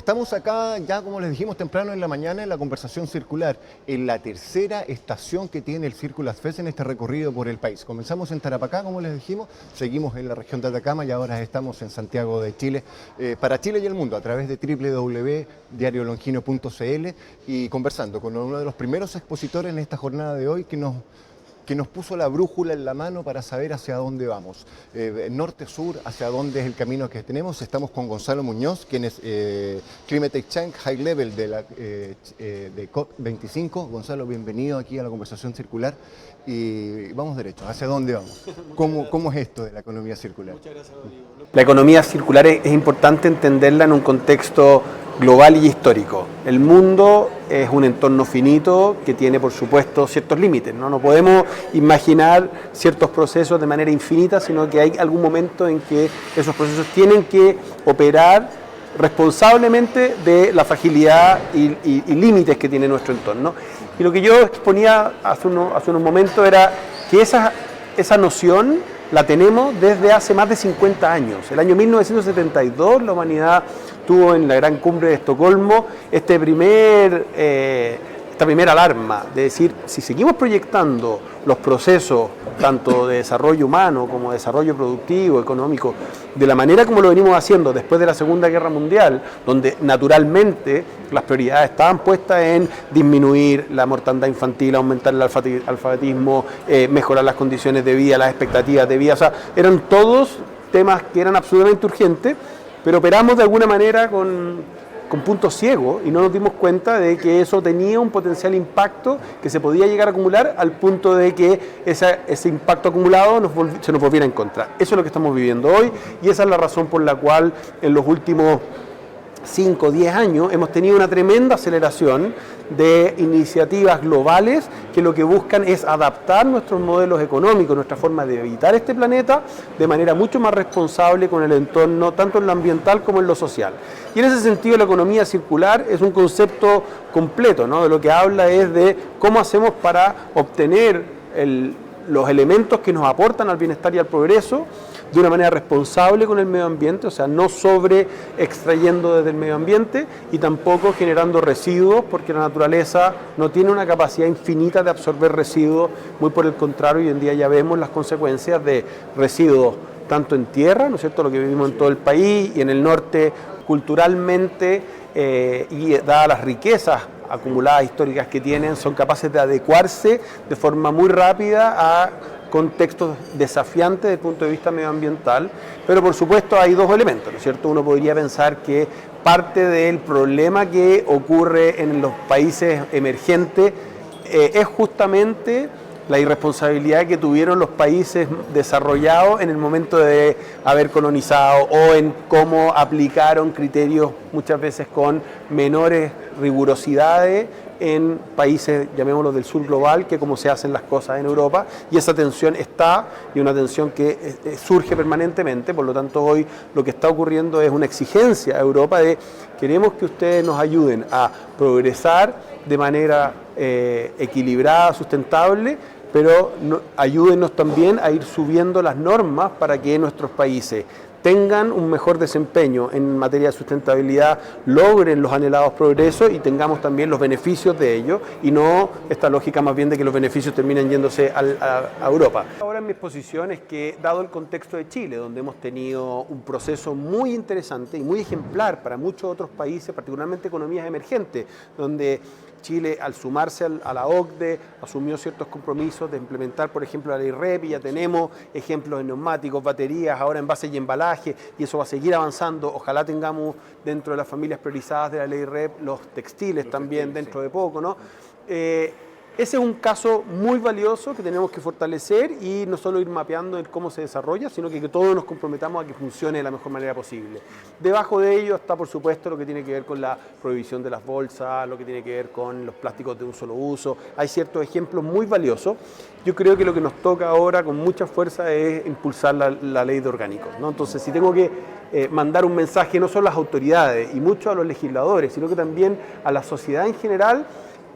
Estamos acá ya, como les dijimos temprano en la mañana, en la conversación circular, en la tercera estación que tiene el Círculo Fest en este recorrido por el país. Comenzamos en Tarapacá, como les dijimos, seguimos en la región de Atacama y ahora estamos en Santiago de Chile, para Chile y el mundo, a través de www.diariolongino.cl y conversando con uno de los primeros expositores en esta jornada de hoy que nos puso la brújula en la mano para saber hacia dónde vamos. Norte-sur, hacia dónde es el camino que tenemos. Estamos con Gonzalo Muñoz, quien es Climate Change High Level de COP25. Gonzalo, bienvenido aquí a la conversación circular. Y vamos derecho, ¿hacia dónde vamos? ¿Cómo es esto de la economía circular? Muchas gracias, Rodrigo. La economía circular es importante entenderla en un contexto global y histórico. El mundo es un entorno finito que tiene, por supuesto, ciertos límites, ¿no? No podemos imaginar ciertos procesos de manera infinita, sino que hay algún momento en que esos procesos tienen que operar responsablemente de la fragilidad y límites que tiene nuestro entorno. Y lo que yo exponía hace unos momentos era que esa noción la tenemos desde hace más de 50 años. El año 1972 la humanidad tuvo en la gran cumbre de Estocolmo esta primera alarma de decir, si seguimos proyectando los procesos tanto de desarrollo humano como de desarrollo productivo, económico, de la manera como lo venimos haciendo después de la Segunda Guerra Mundial, donde naturalmente las prioridades estaban puestas en disminuir la mortandad infantil, aumentar el alfabetismo, mejorar las condiciones de vida, las expectativas de vida, o sea, eran todos temas que eran absolutamente urgentes, pero operamos de alguna manera con puntos ciegos y no nos dimos cuenta de que eso tenía un potencial impacto que se podía llegar a acumular al punto de que ese impacto acumulado se nos volviera en contra. Eso es lo que estamos viviendo hoy y esa es la razón por la cual en los últimos 5 o 10 años hemos tenido una tremenda aceleración de iniciativas globales que lo que buscan es adaptar nuestros modelos económicos, nuestra forma de habitar este planeta de manera mucho más responsable con el entorno, tanto en lo ambiental como en lo social. Y en ese sentido la economía circular es un concepto completo, ¿no? De lo que habla es de cómo hacemos para obtener los elementos que nos aportan al bienestar y al progreso de una manera responsable con el medio ambiente, o sea, no sobre extrayendo desde el medio ambiente y tampoco generando residuos, porque la naturaleza no tiene una capacidad infinita de absorber residuos, muy por el contrario, hoy en día ya vemos las consecuencias de residuos tanto en tierra, ¿no es cierto?, lo que vivimos en todo el país y en el norte culturalmente y dadas las riquezas acumuladas históricas que tienen, son capaces de adecuarse de forma muy rápida a contextos desafiantes desde el punto de vista medioambiental, pero por supuesto hay dos elementos, ¿no es cierto? Uno podría pensar que parte del problema que ocurre en los países emergentes es justamente la irresponsabilidad que tuvieron los países desarrollados en el momento de haber colonizado o en cómo aplicaron criterios muchas veces con menores rigurosidades en países, llamémoslo del sur global, que como se hacen las cosas en Europa, y esa tensión está, y una tensión que surge permanentemente, por lo tanto hoy lo que está ocurriendo es una exigencia a Europa de queremos que ustedes nos ayuden a progresar de manera equilibrada, sustentable, pero ayúdenos también a ir subiendo las normas para que nuestros países tengan un mejor desempeño en materia de sustentabilidad, logren los anhelados progresos y tengamos también los beneficios de ello y no esta lógica más bien de que los beneficios terminan yéndose a Europa. Ahora en mi exposición es que, dado el contexto de Chile, donde hemos tenido un proceso muy interesante y muy ejemplar para muchos otros países, particularmente economías emergentes, donde Chile, al sumarse a la OCDE, asumió ciertos compromisos de implementar, por ejemplo, la ley REP, y ya tenemos ejemplos de neumáticos, baterías, ahora envases y embalaje, y eso va a seguir avanzando. Ojalá tengamos dentro de las familias priorizadas de la ley REP los textiles también dentro de poco, ¿no? Ese es un caso muy valioso que tenemos que fortalecer y no solo ir mapeando en cómo se desarrolla, sino que todos nos comprometamos a que funcione de la mejor manera posible. Debajo de ello está, por supuesto, lo que tiene que ver con la prohibición de las bolsas, lo que tiene que ver con los plásticos de un solo uso. Hay ciertos ejemplos muy valiosos. Yo creo que lo que nos toca ahora con mucha fuerza es impulsar la ley de orgánicos, ¿no? Entonces, si tengo que mandar un mensaje no solo a las autoridades y mucho a los legisladores, sino que también a la sociedad en general,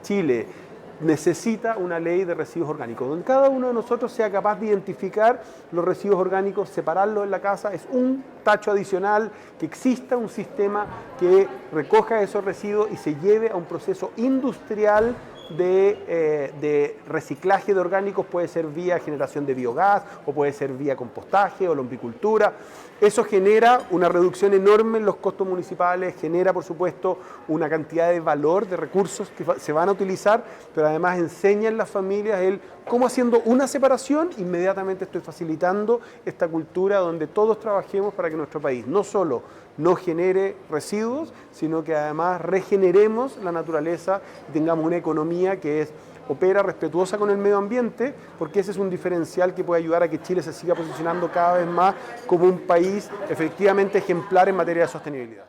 Chile necesita una ley de residuos orgánicos, donde cada uno de nosotros sea capaz de identificar los residuos orgánicos, separarlos en la casa, es un tacho adicional, que exista un sistema que recoja esos residuos y se lleve a un proceso industrial de reciclaje de orgánicos, puede ser vía generación de biogás o puede ser vía compostaje o lombricultura. Eso genera una reducción enorme en los costos municipales, genera por supuesto una cantidad de valor, de recursos que se van a utilizar, pero además enseña en las familias el cómo haciendo una separación, inmediatamente estoy facilitando esta cultura donde todos trabajemos para que nuestro país no solo no genere residuos, sino que además regeneremos la naturaleza y tengamos una economía que opera respetuosa con el medio ambiente, porque ese es un diferencial que puede ayudar a que Chile se siga posicionando cada vez más como un país efectivamente ejemplar en materia de sostenibilidad.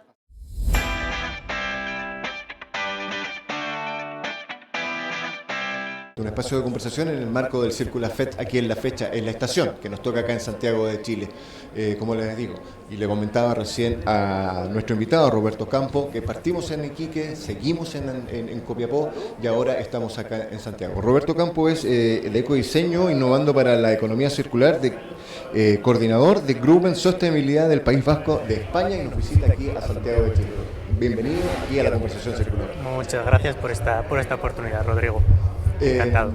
Un espacio de conversación en el marco del Círculo FET aquí en la fecha, en la estación que nos toca acá en Santiago de Chile. Como les digo, y le comentaba recién a nuestro invitado Roberto Campo, que partimos en Iquique, seguimos en Copiapó y ahora estamos acá en Santiago. Roberto Campo es de Ecodiseño, innovando para la economía circular, coordinador de Grupo en Sostenibilidad del País Vasco de España y nos visita aquí a Santiago de Chile. Bienvenido aquí a la conversación circular. Muchas gracias por esta oportunidad, Rodrigo. Encantado.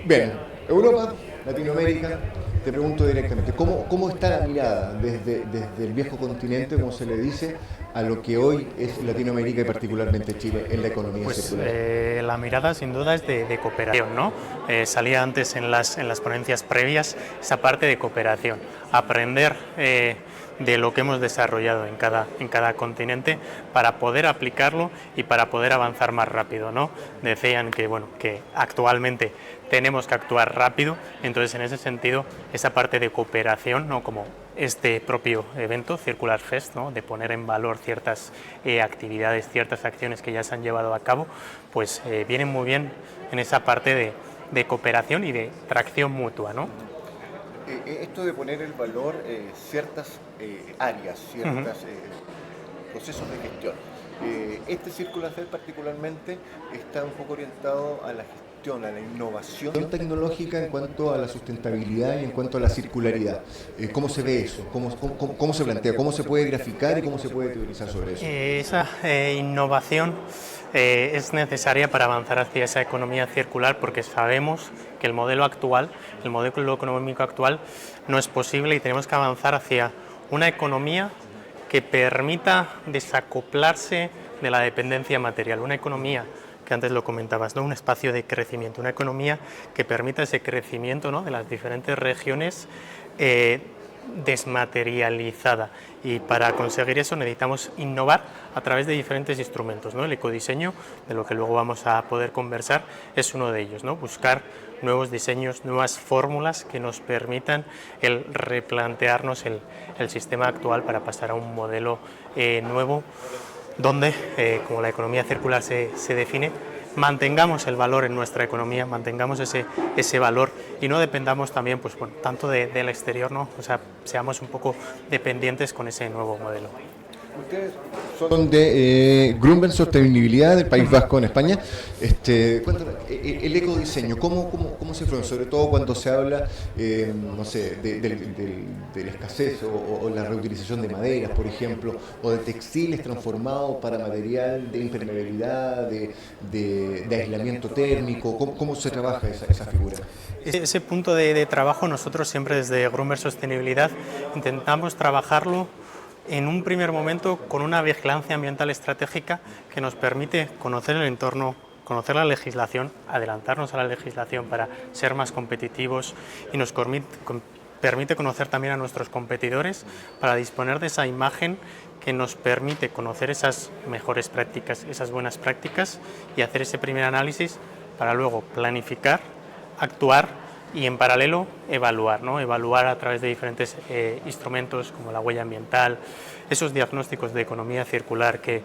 Bien, Europa, Latinoamérica, te pregunto directamente, ¿cómo está la mirada desde el viejo continente, como se le dice, a lo que hoy es Latinoamérica y particularmente Chile en la economía circular? La mirada sin duda es de cooperación, ¿no? Salía antes en las ponencias previas esa parte de cooperación, aprender de lo que hemos desarrollado en cada continente para poder aplicarlo y para poder avanzar más rápido, ¿no? Decían que actualmente tenemos que actuar rápido, entonces en ese sentido esa parte de cooperación, ¿no? Como este propio evento, Circular Fest, ¿no? De poner en valor ciertas actividades, ciertas acciones que ya se han llevado a cabo, pues vienen muy bien en esa parte de cooperación y de tracción mutua, ¿no? Esto de poner en valor ciertas áreas, ciertos procesos de gestión. Este Circular Fest particularmente está un poco orientado a la gestión, a la innovación tecnológica en cuanto a la sustentabilidad y en cuanto a la circularidad. ¿Cómo se ve eso? ¿Cómo se plantea? ¿Cómo se puede graficar y cómo se puede teorizar sobre eso? Esa innovación es necesaria para avanzar hacia esa economía circular, porque sabemos que el modelo económico actual no es posible y tenemos que avanzar hacia una economía que permita desacoplarse de la dependencia material, una economía que antes lo comentabas, ¿no? Un espacio de crecimiento, una economía que permita ese crecimiento, ¿no? De las diferentes regiones desmaterializada, y para conseguir eso necesitamos innovar a través de diferentes instrumentos, ¿no? El ecodiseño, de lo que luego vamos a poder conversar, es uno de ellos, ¿no? Buscar nuevos diseños, nuevas fórmulas que nos permitan el replantearnos el sistema actual para pasar a un modelo nuevo donde, como la economía circular se define, mantengamos el valor en nuestra economía, mantengamos ese valor y no dependamos también tanto del exterior, ¿no? O sea, seamos un poco dependientes con ese nuevo modelo. Ustedes son de Grupo en Sostenibilidad del País Vasco en España. Cuéntanos, el ecodiseño, ¿cómo se forma? Sobre todo cuando se habla, no sé, de la escasez o la reutilización de maderas, por ejemplo, o de textiles transformados para material de impermeabilidad, de aislamiento térmico. ¿Cómo se trabaja esa figura? Ese punto de trabajo nosotros siempre desde Grupo en Sostenibilidad intentamos trabajarlo en un primer momento con una vigilancia ambiental estratégica que nos permite conocer el entorno, conocer la legislación, adelantarnos a la legislación para ser más competitivos, y nos permite conocer también a nuestros competidores para disponer de esa imagen que nos permite conocer esas mejores prácticas, esas buenas prácticas, y hacer ese primer análisis para luego planificar, actuar y en paralelo evaluar, ¿no? Evaluar a través de diferentes instrumentos como la huella ambiental, esos diagnósticos de economía circular que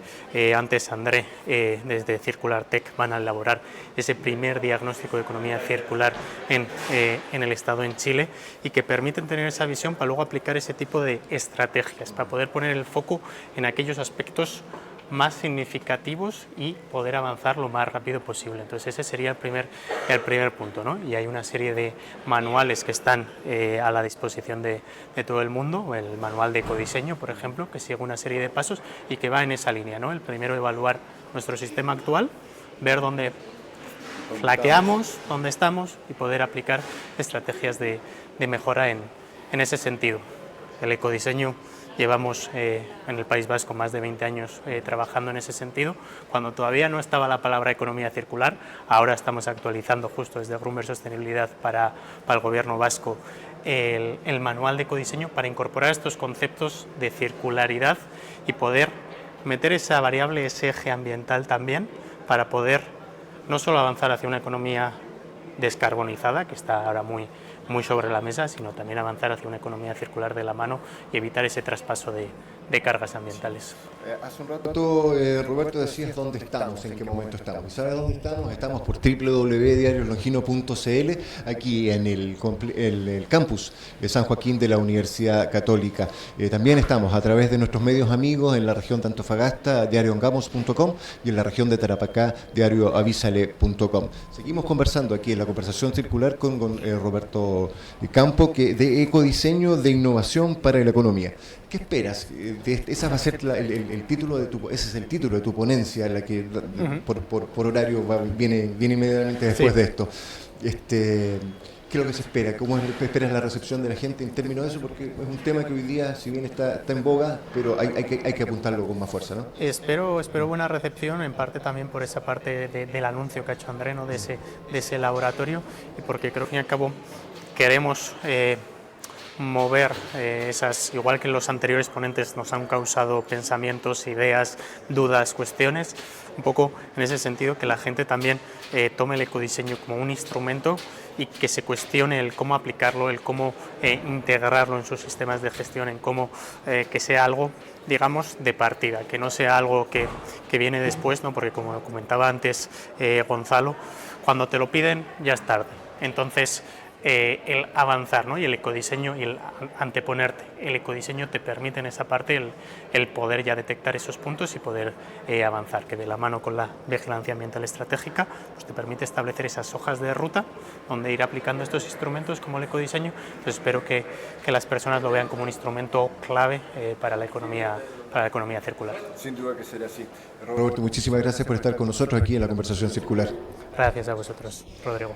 antes André desde Circular Tech van a elaborar ese primer diagnóstico de economía circular en el Estado, en Chile, y que permiten tener esa visión para luego aplicar ese tipo de estrategias, para poder poner el foco en aquellos aspectos más significativos y poder avanzar lo más rápido posible. Entonces ese sería el primer punto, ¿no? Y hay una serie de manuales que están a la disposición de todo el mundo, el manual de ecodiseño, por ejemplo, que sigue una serie de pasos y que va en esa línea, ¿no? El primero, evaluar nuestro sistema actual, ver dónde flaqueamos, dónde estamos y poder aplicar estrategias de mejora en ese sentido. El ecodiseño, llevamos en el País Vasco más de 20 años trabajando en ese sentido, cuando todavía no estaba la palabra economía circular. Ahora estamos actualizando justo desde Grumber Sostenibilidad para el gobierno vasco el manual de ecodiseño para incorporar estos conceptos de circularidad y poder meter esa variable, ese eje ambiental también, para poder no solo avanzar hacia una economía descarbonizada, que está ahora muy sobre la mesa, sino también avanzar hacia una economía circular de la mano y evitar ese traspaso de cargas ambientales. Hace un rato, Roberto, decías dónde estamos, en qué momento estamos. ¿Y sabes dónde estamos? Estamos por www.diariolongino.cl, aquí en el campus de San Joaquín de la Universidad Católica. También estamos a través de nuestros medios amigos en la región de Antofagasta, diarioangamos.com, y en la región de Tarapacá, diarioavisale.com. Seguimos conversando aquí en la conversación circular con Roberto Campo, de ecodiseño de innovación para la economía. ¿Qué esperas? Esa va a ser el título ese es el título de tu ponencia, la que por horario viene inmediatamente después de esto. ¿Qué es lo que se espera? ¿Cómo esperas la recepción de la gente en términos de eso? Porque es un tema que hoy día, si bien está en boga, pero hay que apuntarlo con más fuerza, ¿no? Espero buena recepción, en parte también por esa parte del anuncio que ha hecho André, ¿no? de ese laboratorio, y porque creo que al fin y al cabo queremos mover esas, igual que los anteriores ponentes nos han causado pensamientos, ideas, dudas, cuestiones, un poco en ese sentido, que la gente también tome el ecodiseño como un instrumento y que se cuestione el cómo aplicarlo, el cómo integrarlo en sus sistemas de gestión, en cómo que sea algo, digamos, de partida, que no sea algo que viene después, ¿no? Porque como comentaba antes Gonzalo, cuando te lo piden ya es tarde. Entonces, el avanzar, ¿no? Y el ecodiseño y el anteponerte. El ecodiseño te permite en esa parte el poder ya detectar esos puntos y poder avanzar, que de la mano con la vigilancia ambiental estratégica pues te permite establecer esas hojas de ruta donde ir aplicando estos instrumentos como el ecodiseño. Entonces espero que las personas lo vean como un instrumento clave para la economía circular. Sin duda que será así. Roberto, muchísimas gracias por estar con nosotros aquí en la conversación circular. Gracias a vosotros, Rodrigo.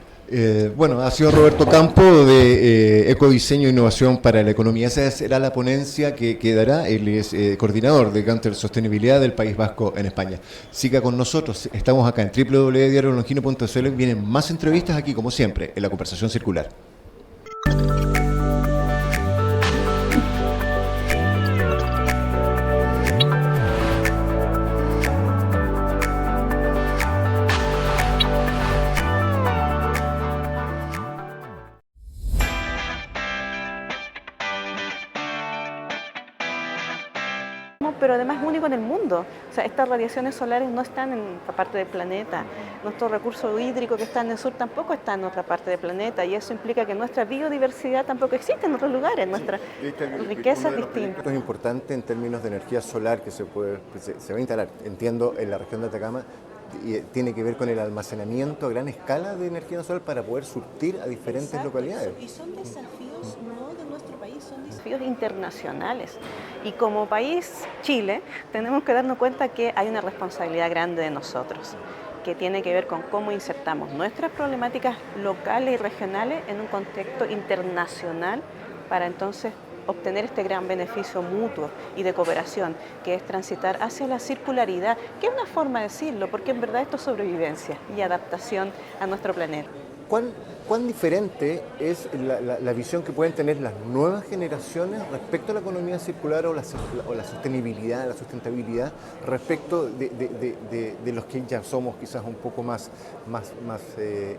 Bueno, ha sido Roberto Campo de Ecodiseño e Innovación para la Economía. Esa será la ponencia que dará. Él es coordinador de Counter Sostenibilidad del País Vasco en España. Siga con nosotros. Estamos acá en www.diariolongino.cl. Vienen más entrevistas aquí, como siempre, en la conversación circular. Pero además es único en el mundo. O sea, estas radiaciones solares no están en otra parte del planeta. Nuestro recurso hídrico que está en el sur tampoco está en otra parte del planeta, y eso implica que nuestra biodiversidad tampoco existe en otros lugares, nuestra riqueza es distinta. Esto es importante en términos de energía solar que se va a instalar, entiendo, en la región de Atacama, y tiene que ver con el almacenamiento a gran escala de energía solar para poder surtir a diferentes localidades. Y son desafíos no de nuestro país, son desafíos internacionales. Y como país, Chile, tenemos que darnos cuenta que hay una responsabilidad grande de nosotros, que tiene que ver con cómo insertamos nuestras problemáticas locales y regionales en un contexto internacional para entonces obtener este gran beneficio mutuo y de cooperación, que es transitar hacia la circularidad, que es una forma de decirlo, porque en verdad esto es sobrevivencia y adaptación a nuestro planeta. ¿Cuán diferente es la visión que pueden tener las nuevas generaciones respecto a la economía circular o la sostenibilidad, la sustentabilidad, respecto de los que ya somos quizás un poco más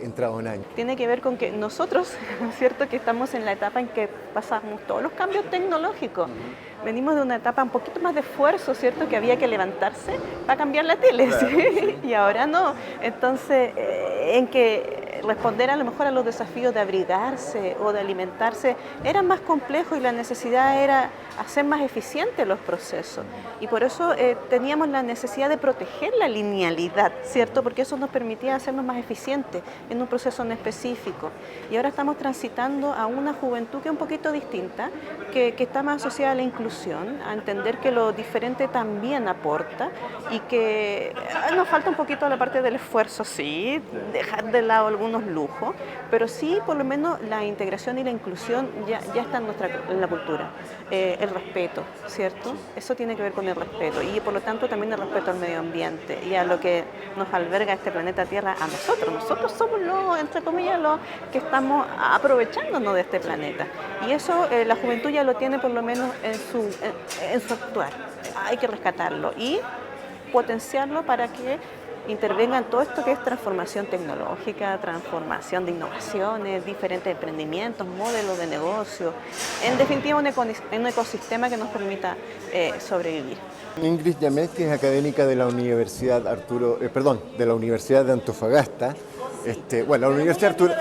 entrados en años? Tiene que ver con que nosotros, ¿no es cierto?, que estamos en la etapa en que pasamos todos los cambios tecnológicos. Venimos de una etapa un poquito más de esfuerzo, ¿cierto?, que había que levantarse para cambiar la tele, claro, ¿sí? Y ahora no. Entonces, en que responder a lo mejor a los desafíos de abrigarse o de alimentarse era más complejo y la necesidad era hacer más eficientes los procesos. Y por eso teníamos la necesidad de proteger la linealidad, ¿cierto? Porque eso nos permitía hacernos más eficientes en un proceso en específico. Y ahora estamos transitando a una juventud que es un poquito distinta, que está más asociada a la inclusión, a entender que lo diferente también aporta y que nos falta un poquito la parte del esfuerzo, sí, dejar de lado algunos lujos, pero sí por lo menos la integración y la inclusión ya está en la cultura. El respeto, ¿cierto? Eso tiene que ver con el respeto y por lo tanto también el respeto al medio ambiente y a lo que nos alberga este planeta Tierra a nosotros. Nosotros somos los, entre comillas, los que estamos aprovechándonos de este planeta. Y eso la juventud ya lo tiene por lo menos en su actuar. Hay que rescatarlo y potenciarlo para que intervengan todo esto que es transformación tecnológica, transformación de innovaciones, diferentes emprendimientos, modelos de negocio, en definitiva un ecosistema que nos permita sobrevivir. Ingrid Yamet, que es académica de la Universidad de la Universidad de Antofagasta. La Universidad Arturo,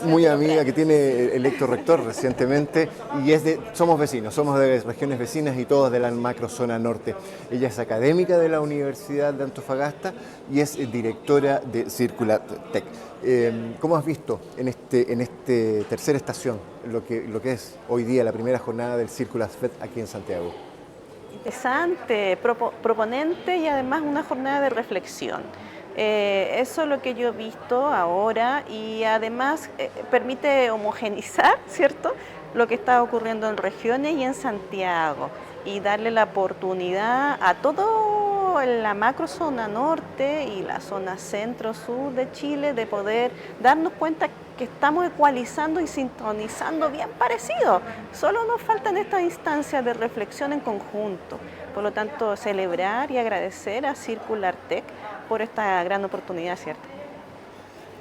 muy amiga, que tiene electo rector recientemente y somos vecinos, somos de regiones vecinas y todos de la macrozona norte. Ella es académica de la Universidad de Antofagasta y es directora de Circular Tech. ¿Cómo has visto en este tercera estación lo que es hoy día la primera jornada del Circular Fest aquí en Santiago? Interesante, proponente y además una jornada de reflexión. Eso es lo que yo he visto ahora y además permite homogenizar, ¿cierto?, lo que está ocurriendo en regiones y en Santiago y darle la oportunidad a toda la macrozona norte y la zona centro-sur de Chile de poder darnos cuenta que estamos ecualizando y sintonizando bien parecido. Solo nos faltan estas instancias de reflexión en conjunto. Por lo tanto, celebrar y agradecer a Circular Tech por esta gran oportunidad, ¿cierto?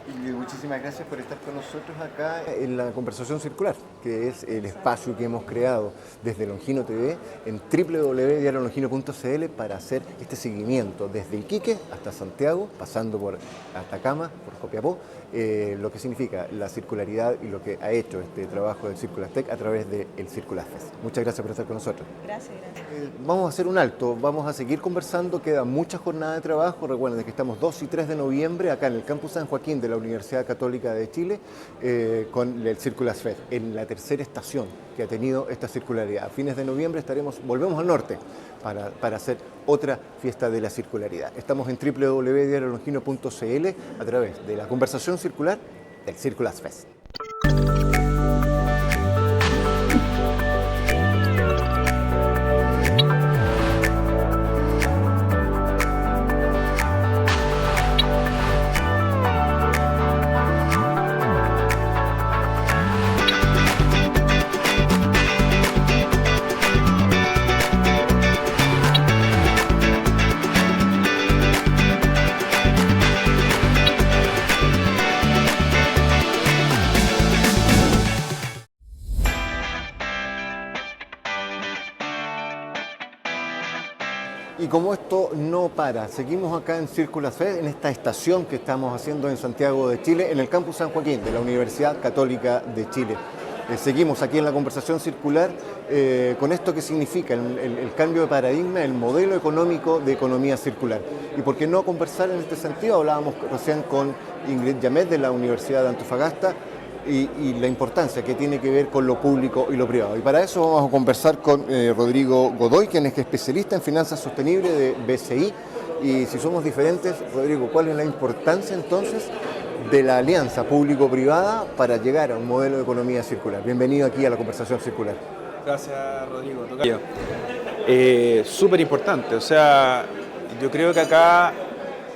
Y muchísimas gracias por estar con nosotros acá en la conversación circular, que es el espacio que hemos creado desde Longino TV en www.diariolongino.cl para hacer este seguimiento desde Iquique hasta Santiago, pasando por Atacama, por Copiapó, lo que significa la circularidad y lo que ha hecho este trabajo del Circular Tech a través del Circular Fest. Muchas gracias por estar con nosotros. Gracias. Vamos a hacer un alto, vamos a seguir conversando, queda mucha jornada de trabajo. Recuerden que estamos 2 y 3 de noviembre acá en el Campus San Joaquín de la Universidad Católica de Chile con el Circular Fest, en la tercera estación que ha tenido esta circularidad. A fines de noviembre volvemos al norte para hacer otra fiesta de la circularidad. Estamos en www.diariolongino.cl a través de la conversación circular del Circular Fest. Y como esto no para, seguimos acá en Circular Fest, en esta estación que estamos haciendo en Santiago de Chile, en el Campus San Joaquín de la Universidad Católica de Chile. Seguimos aquí en la conversación circular con esto que significa el cambio de paradigma, el modelo económico de economía circular. Y por qué no conversar en este sentido, hablábamos recién con Ingrid Yamet de la Universidad de Antofagasta, y la importancia que tiene que ver con lo público y lo privado. Y para eso vamos a conversar con Rodrigo Godoy, quien es especialista en finanzas sostenibles de BCI. Y si somos diferentes, Rodrigo, ¿cuál es la importancia entonces de la alianza público-privada para llegar a un modelo de economía circular? Bienvenido aquí a la conversación circular. Gracias, Rodrigo. Súper importante, o sea, yo creo que acá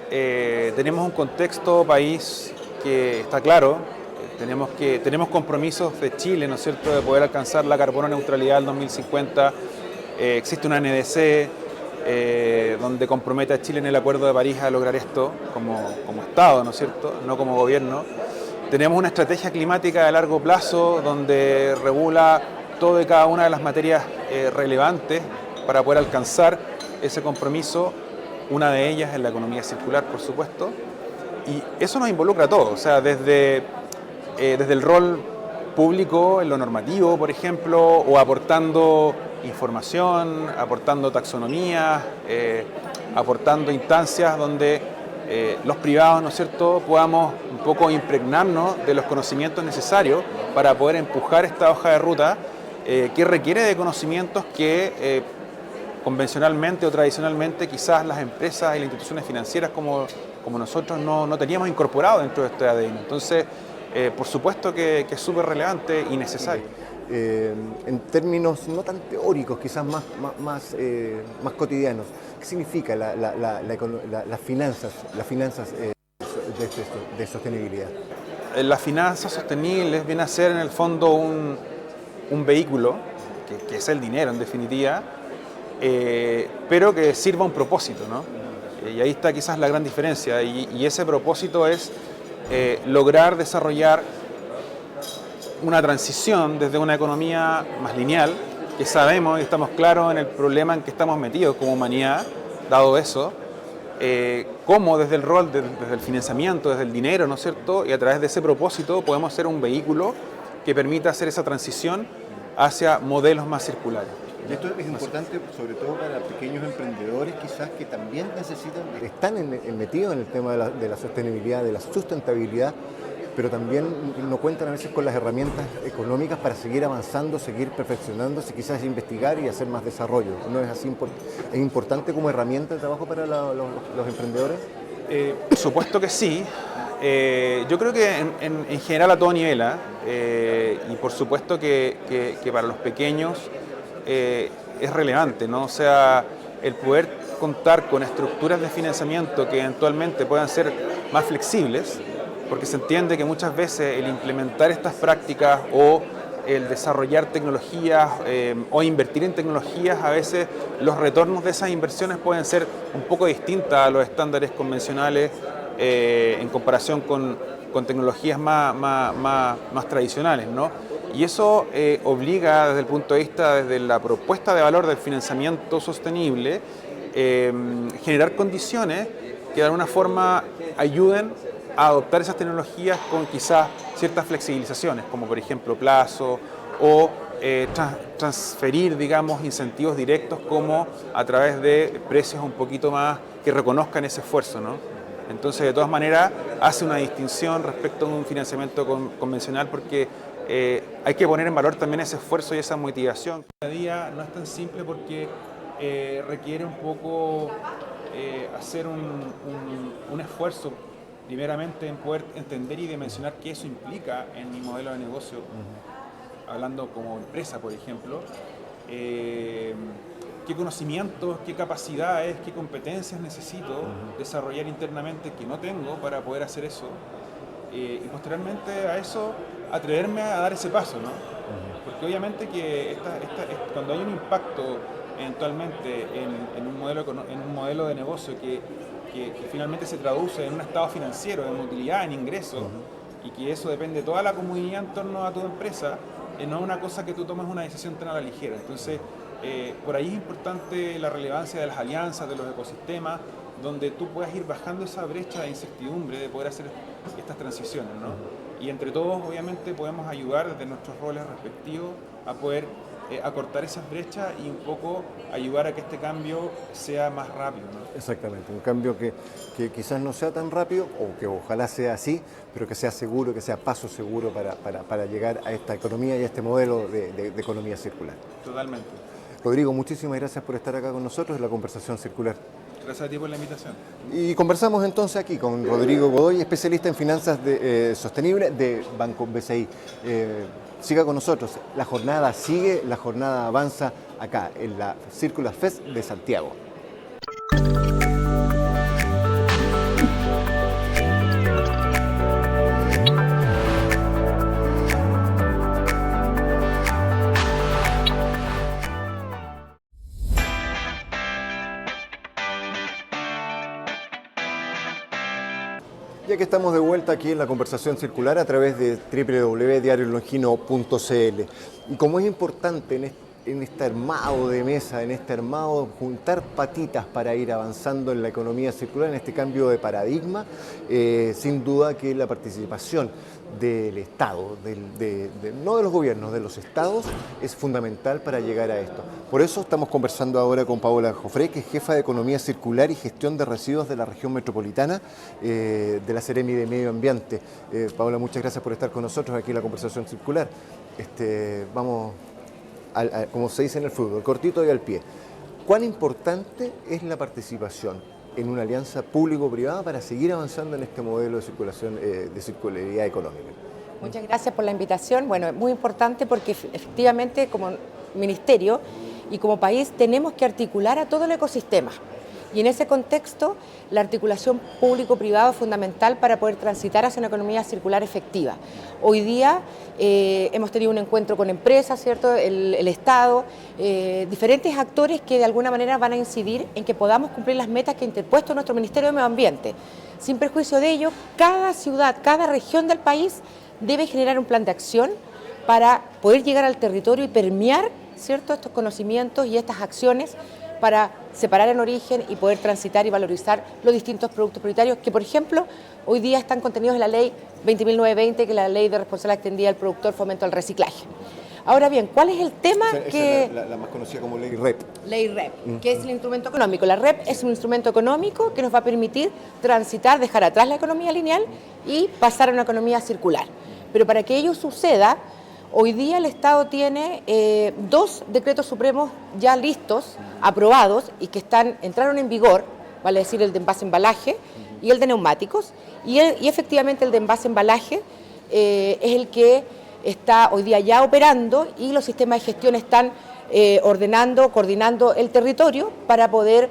tenemos un contexto país que está claro. Tenemos compromisos de Chile, ¿no es cierto?, de poder alcanzar la carbono neutralidad al 2050. Existe una NDC donde compromete a Chile en el Acuerdo de París a lograr esto como Estado, ¿no es cierto?, no como gobierno. Tenemos una estrategia climática de largo plazo donde regula todo y cada una de las materias relevantes para poder alcanzar ese compromiso. Una de ellas es la economía circular, por supuesto. Y eso nos involucra a todos, o sea, desde el rol público en lo normativo, por ejemplo, o aportando información, aportando taxonomías, aportando instancias donde los privados, ¿no es cierto?, podamos un poco impregnarnos de los conocimientos necesarios para poder empujar esta hoja de ruta que requiere de conocimientos que convencionalmente o tradicionalmente quizás las empresas y las instituciones financieras como nosotros no teníamos incorporado dentro de este ADN. Entonces, por supuesto que es súper relevante y necesario. En términos no tan teóricos, quizás más cotidianos, ¿qué significa las finanzas de sostenibilidad? Las finanzas sostenibles viene a ser en el fondo un vehículo, que es el dinero en definitiva, pero que sirva a un propósito, ¿no? Y ahí está quizás la gran diferencia, y ese propósito es lograr desarrollar una transición desde una economía más lineal, que sabemos y estamos claros en el problema en que estamos metidos como humanidad, dado eso, cómo desde el rol, desde el financiamiento, desde el dinero, ¿no es cierto? Y a través de ese propósito podemos ser un vehículo que permita hacer esa transición hacia modelos más circulares. Y esto es importante sobre todo para pequeños emprendedores quizás que también están metidos en el tema de la sostenibilidad, de la sustentabilidad, pero también no cuentan a veces con las herramientas económicas para seguir avanzando, seguir perfeccionándose, quizás investigar y hacer más desarrollo. ¿No es así? ¿Es importante como herramienta de trabajo para los emprendedores? Por supuesto que sí. Yo creo que en general a todo nivel, y por supuesto que para los pequeños es relevante, ¿no? O sea, el poder contar con estructuras de financiamiento que eventualmente puedan ser más flexibles, porque se entiende que muchas veces el implementar estas prácticas o el desarrollar tecnologías o invertir en tecnologías, a veces los retornos de esas inversiones pueden ser un poco distintas a los estándares convencionales en comparación con tecnologías más tradicionales, ¿no? Y eso obliga desde el punto de vista, desde la propuesta de valor del financiamiento sostenible, generar condiciones que de alguna forma ayuden a adoptar esas tecnologías con quizás ciertas flexibilizaciones, como por ejemplo plazo o transferir, digamos, incentivos directos como a través de precios un poquito más que reconozcan ese esfuerzo, ¿no? Entonces, de todas maneras, hace una distinción respecto a un financiamiento convencional porque hay que poner en valor también ese esfuerzo y esa motivación. Cada día no es tan simple porque requiere un poco hacer un esfuerzo primeramente en poder entender y dimensionar qué eso implica en mi modelo de negocio, hablando como empresa, por ejemplo, qué conocimientos, qué capacidades, qué competencias necesito desarrollar internamente que no tengo para poder hacer eso, y posteriormente a eso atreverme a dar ese paso, ¿no? Porque obviamente que cuando hay un impacto eventualmente en un modelo de negocio que finalmente se traduce en un estado financiero, en utilidad, en ingresos, y que eso depende de toda la comunidad en torno a tu empresa, no es una cosa que tú tomes una decisión tan a la ligera. Entonces, por ahí es importante la relevancia de las alianzas, de los ecosistemas, donde tú puedas ir bajando esa brecha de incertidumbre de poder hacer estas transiciones, ¿no? Y entre todos, obviamente, podemos ayudar desde nuestros roles respectivos a poder acortar esas brechas y un poco ayudar a que este cambio sea más rápido, ¿no? Exactamente, un cambio que quizás no sea tan rápido, o que ojalá sea así, pero que sea seguro, que sea paso seguro para llegar a esta economía y a este modelo de economía circular. Totalmente. Rodrigo, muchísimas gracias por estar acá con nosotros en la conversación circular. Gracias a ti por la invitación. Y conversamos entonces aquí con Rodrigo Godoy, especialista en finanzas sostenibles de Banco BCI. Siga con nosotros, la jornada sigue, la jornada avanza acá en la Circular Fest de Santiago. Ya que estamos de vuelta aquí en la conversación circular a través de www.diariolongino.cl. Y como es importante en este armado de mesa, en este armado, juntar patitas para ir avanzando en la economía circular, en este cambio de paradigma, sin duda que la participación del Estado, no de los gobiernos, de los estados, es fundamental para llegar a esto. Por eso estamos conversando ahora con Paola Jofré, que es jefa de Economía Circular y Gestión de Residuos de la región metropolitana de la Seremi de Medio Ambiente. Paola, muchas gracias por estar con nosotros aquí en la conversación circular. Vamos, como se dice en el fútbol, cortito y al pie. ¿Cuán importante es la participación en una alianza público-privada para seguir avanzando en este modelo de circulación, de circularidad económica? Muchas gracias por la invitación. Bueno, es muy importante porque efectivamente como ministerio y como país tenemos que articular a todo el ecosistema. Y en ese contexto, la articulación público-privada es fundamental para poder transitar hacia una economía circular efectiva. Hoy día hemos tenido un encuentro con empresas, ¿cierto? El Estado, diferentes actores que de alguna manera van a incidir en que podamos cumplir las metas que ha interpuesto nuestro Ministerio de Medio Ambiente. Sin perjuicio de ello, cada ciudad, cada región del país debe generar un plan de acción para poder llegar al territorio y permear, ¿cierto?, estos conocimientos y estas acciones para separar en origen y poder transitar y valorizar los distintos productos prioritarios que, por ejemplo, hoy día están contenidos en la ley 20.920, que es la ley de responsabilidad extendida del productor, fomento al reciclaje. Ahora bien, ¿cuál es el tema que... La más conocida como ley REP. Ley REP, que es el instrumento económico. La REP es un instrumento económico que nos va a permitir transitar, dejar atrás la economía lineal y pasar a una economía circular. Pero para que ello suceda, hoy día el Estado tiene 2 decretos supremos ya listos, aprobados y que entraron en vigor, vale decir el de envase-embalaje y el de neumáticos, y efectivamente el de envase-embalaje es el que está hoy día ya operando y los sistemas de gestión están ordenando, coordinando el territorio para poder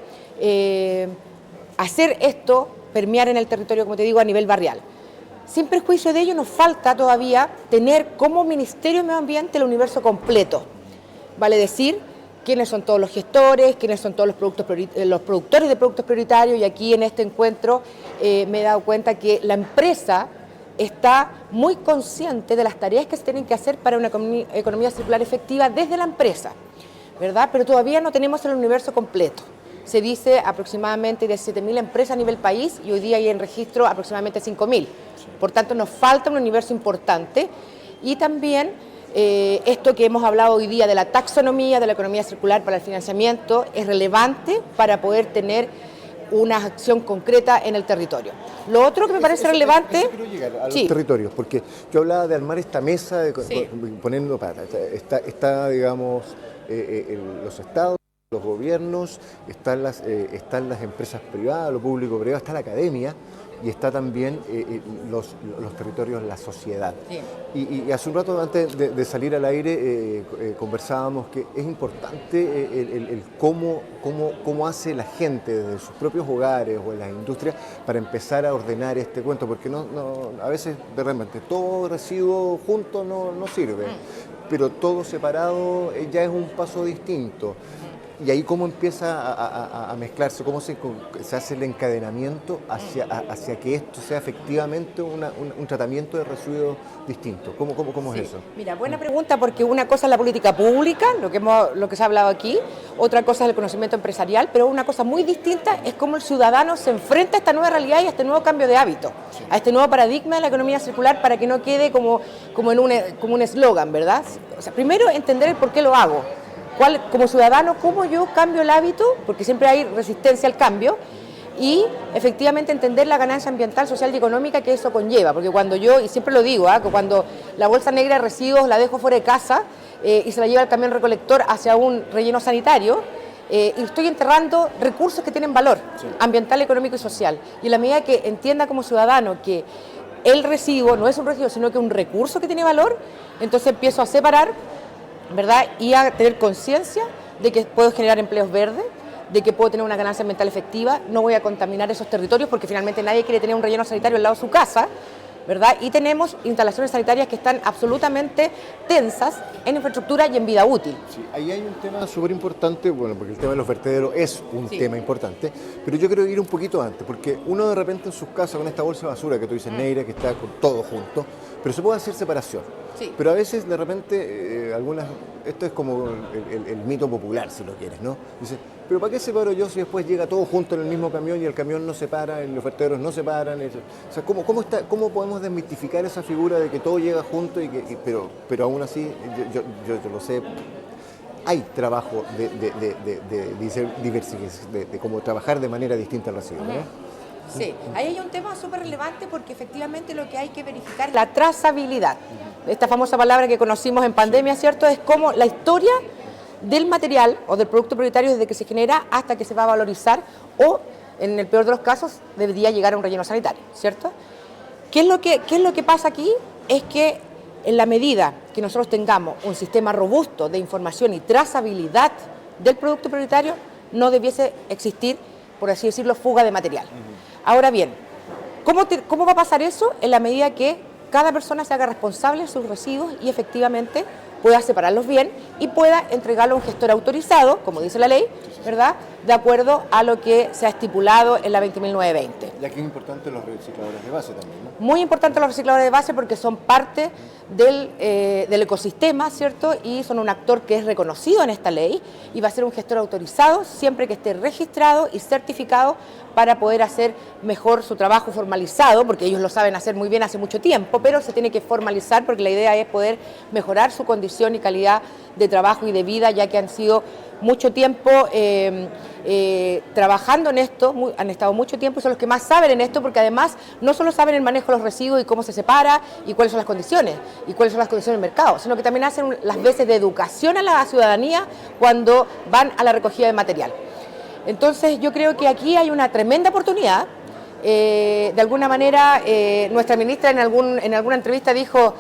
hacer esto, permear en el territorio, como te digo, a nivel barrial. Sin perjuicio de ello, nos falta todavía tener como Ministerio de Medio Ambiente el universo completo. Vale decir, quiénes son todos los gestores, quiénes son todos los productores de productos prioritarios, y aquí en este encuentro me he dado cuenta que la empresa está muy consciente de las tareas que se tienen que hacer para una economía circular efectiva desde la empresa, ¿verdad? Pero todavía no tenemos el universo completo. Se dice aproximadamente de 7.000 empresas a nivel país y hoy día hay en registro aproximadamente 5.000. Por tanto, nos falta un universo importante y también esto que hemos hablado hoy día de la taxonomía, de la economía circular para el financiamiento, es relevante para poder tener una acción concreta en el territorio. Lo otro que me parece relevante... Eso quiero llegar a los territorios, porque yo hablaba de armar esta mesa, poniendo para... Está digamos, los estados, los gobiernos, están las empresas privadas, lo público privado, está la academia y está también los territorios, la sociedad. Sí. Y hace un rato antes de salir al aire conversábamos que es importante el cómo hace la gente desde sus propios hogares o en las industrias para empezar a ordenar este cuento, porque a veces de repente todo residuo junto no sirve, pero todo separado ya es un paso distinto. Y ahí cómo empieza a mezclarse, cómo se hace el encadenamiento hacia que esto sea efectivamente un tratamiento de residuos distinto. ¿Cómo es eso? Mira, buena pregunta, porque una cosa es la política pública, lo que se ha hablado aquí, otra cosa es el conocimiento empresarial, pero una cosa muy distinta es cómo el ciudadano se enfrenta a esta nueva realidad y a este nuevo cambio de hábito, a este nuevo paradigma de la economía circular, para que no quede como un eslogan, ¿verdad? O sea, primero entender el por qué lo hago. Como ciudadano, cómo yo cambio el hábito, porque siempre hay resistencia al cambio, y efectivamente entender la ganancia ambiental, social y económica que eso conlleva, porque cuando yo, y siempre lo digo, que cuando la bolsa negra de residuos la dejo fuera de casa y se la lleva el camión recolector hacia un relleno sanitario, y estoy enterrando recursos que tienen valor ambiental, económico y social, y en la medida que entienda como ciudadano que el residuo no es un residuo, sino que es un recurso que tiene valor, entonces empiezo a separar, ¿verdad? Y a tener conciencia de que puedo generar empleos verdes, de que puedo tener una ganancia ambiental efectiva, no voy a contaminar esos territorios porque finalmente nadie quiere tener un relleno sanitario al lado de su casa, ¿verdad? Y tenemos instalaciones sanitarias que están absolutamente tensas en infraestructura y en vida útil. Sí, ahí hay un tema súper importante, bueno, porque el tema de los vertederos es un tema importante, pero yo quiero ir un poquito antes, porque uno de repente en sus casas con esta bolsa de basura que tú dices negra, que está con todo junto, pero se puede hacer separación. Sí. Pero a veces, de repente, esto es como el mito popular, si lo quieres, ¿no? Dice, pero ¿para qué separo yo si después llega todo junto en el mismo camión y el camión no se para, los vertederos no se paran? O sea, ¿cómo podemos desmitificar esa figura de que todo llega junto, pero aún así, yo lo sé, hay trabajo de cómo trabajar de manera distinta al residuo, ¿no? Sí, ahí hay un tema súper relevante porque efectivamente lo que hay que verificar es la trazabilidad. Esta famosa palabra que conocimos en pandemia, ¿cierto? Es como la historia del material o del producto prioritario desde que se genera hasta que se va a valorizar o, en el peor de los casos, debería llegar a un relleno sanitario, ¿cierto? ¿Qué es lo que pasa aquí? Es que en la medida que nosotros tengamos un sistema robusto de información y trazabilidad del producto prioritario, no debiese existir, por así decirlo, fuga de material. Ahora bien, ¿cómo va a pasar eso? En la medida que cada persona se haga responsable de sus residuos y efectivamente pueda separarlos bien y pueda entregarlo a un gestor autorizado, como dice la ley, ¿verdad?, de acuerdo a lo que se ha estipulado en la 20.920. Y aquí es importante los recicladores de base también, ¿no? Muy importante los recicladores de base porque son parte del ecosistema, ¿cierto? Y son un actor que es reconocido en esta ley y va a ser un gestor autorizado siempre que esté registrado y certificado para poder hacer mejor su trabajo formalizado, porque ellos lo saben hacer muy bien hace mucho tiempo, pero se tiene que formalizar porque la idea es poder mejorar su condición y calidad de trabajo y de vida, ya que han sido mucho tiempo trabajando en esto, han estado mucho tiempo y son los que más saben en esto, porque además no solo saben el manejo de los residuos y cómo se separa y cuáles son las condiciones del mercado, sino que también hacen las veces de educación a la ciudadanía cuando van a la recogida de material. Entonces yo creo que aquí hay una tremenda oportunidad. De alguna manera nuestra ministra en alguna entrevista dijo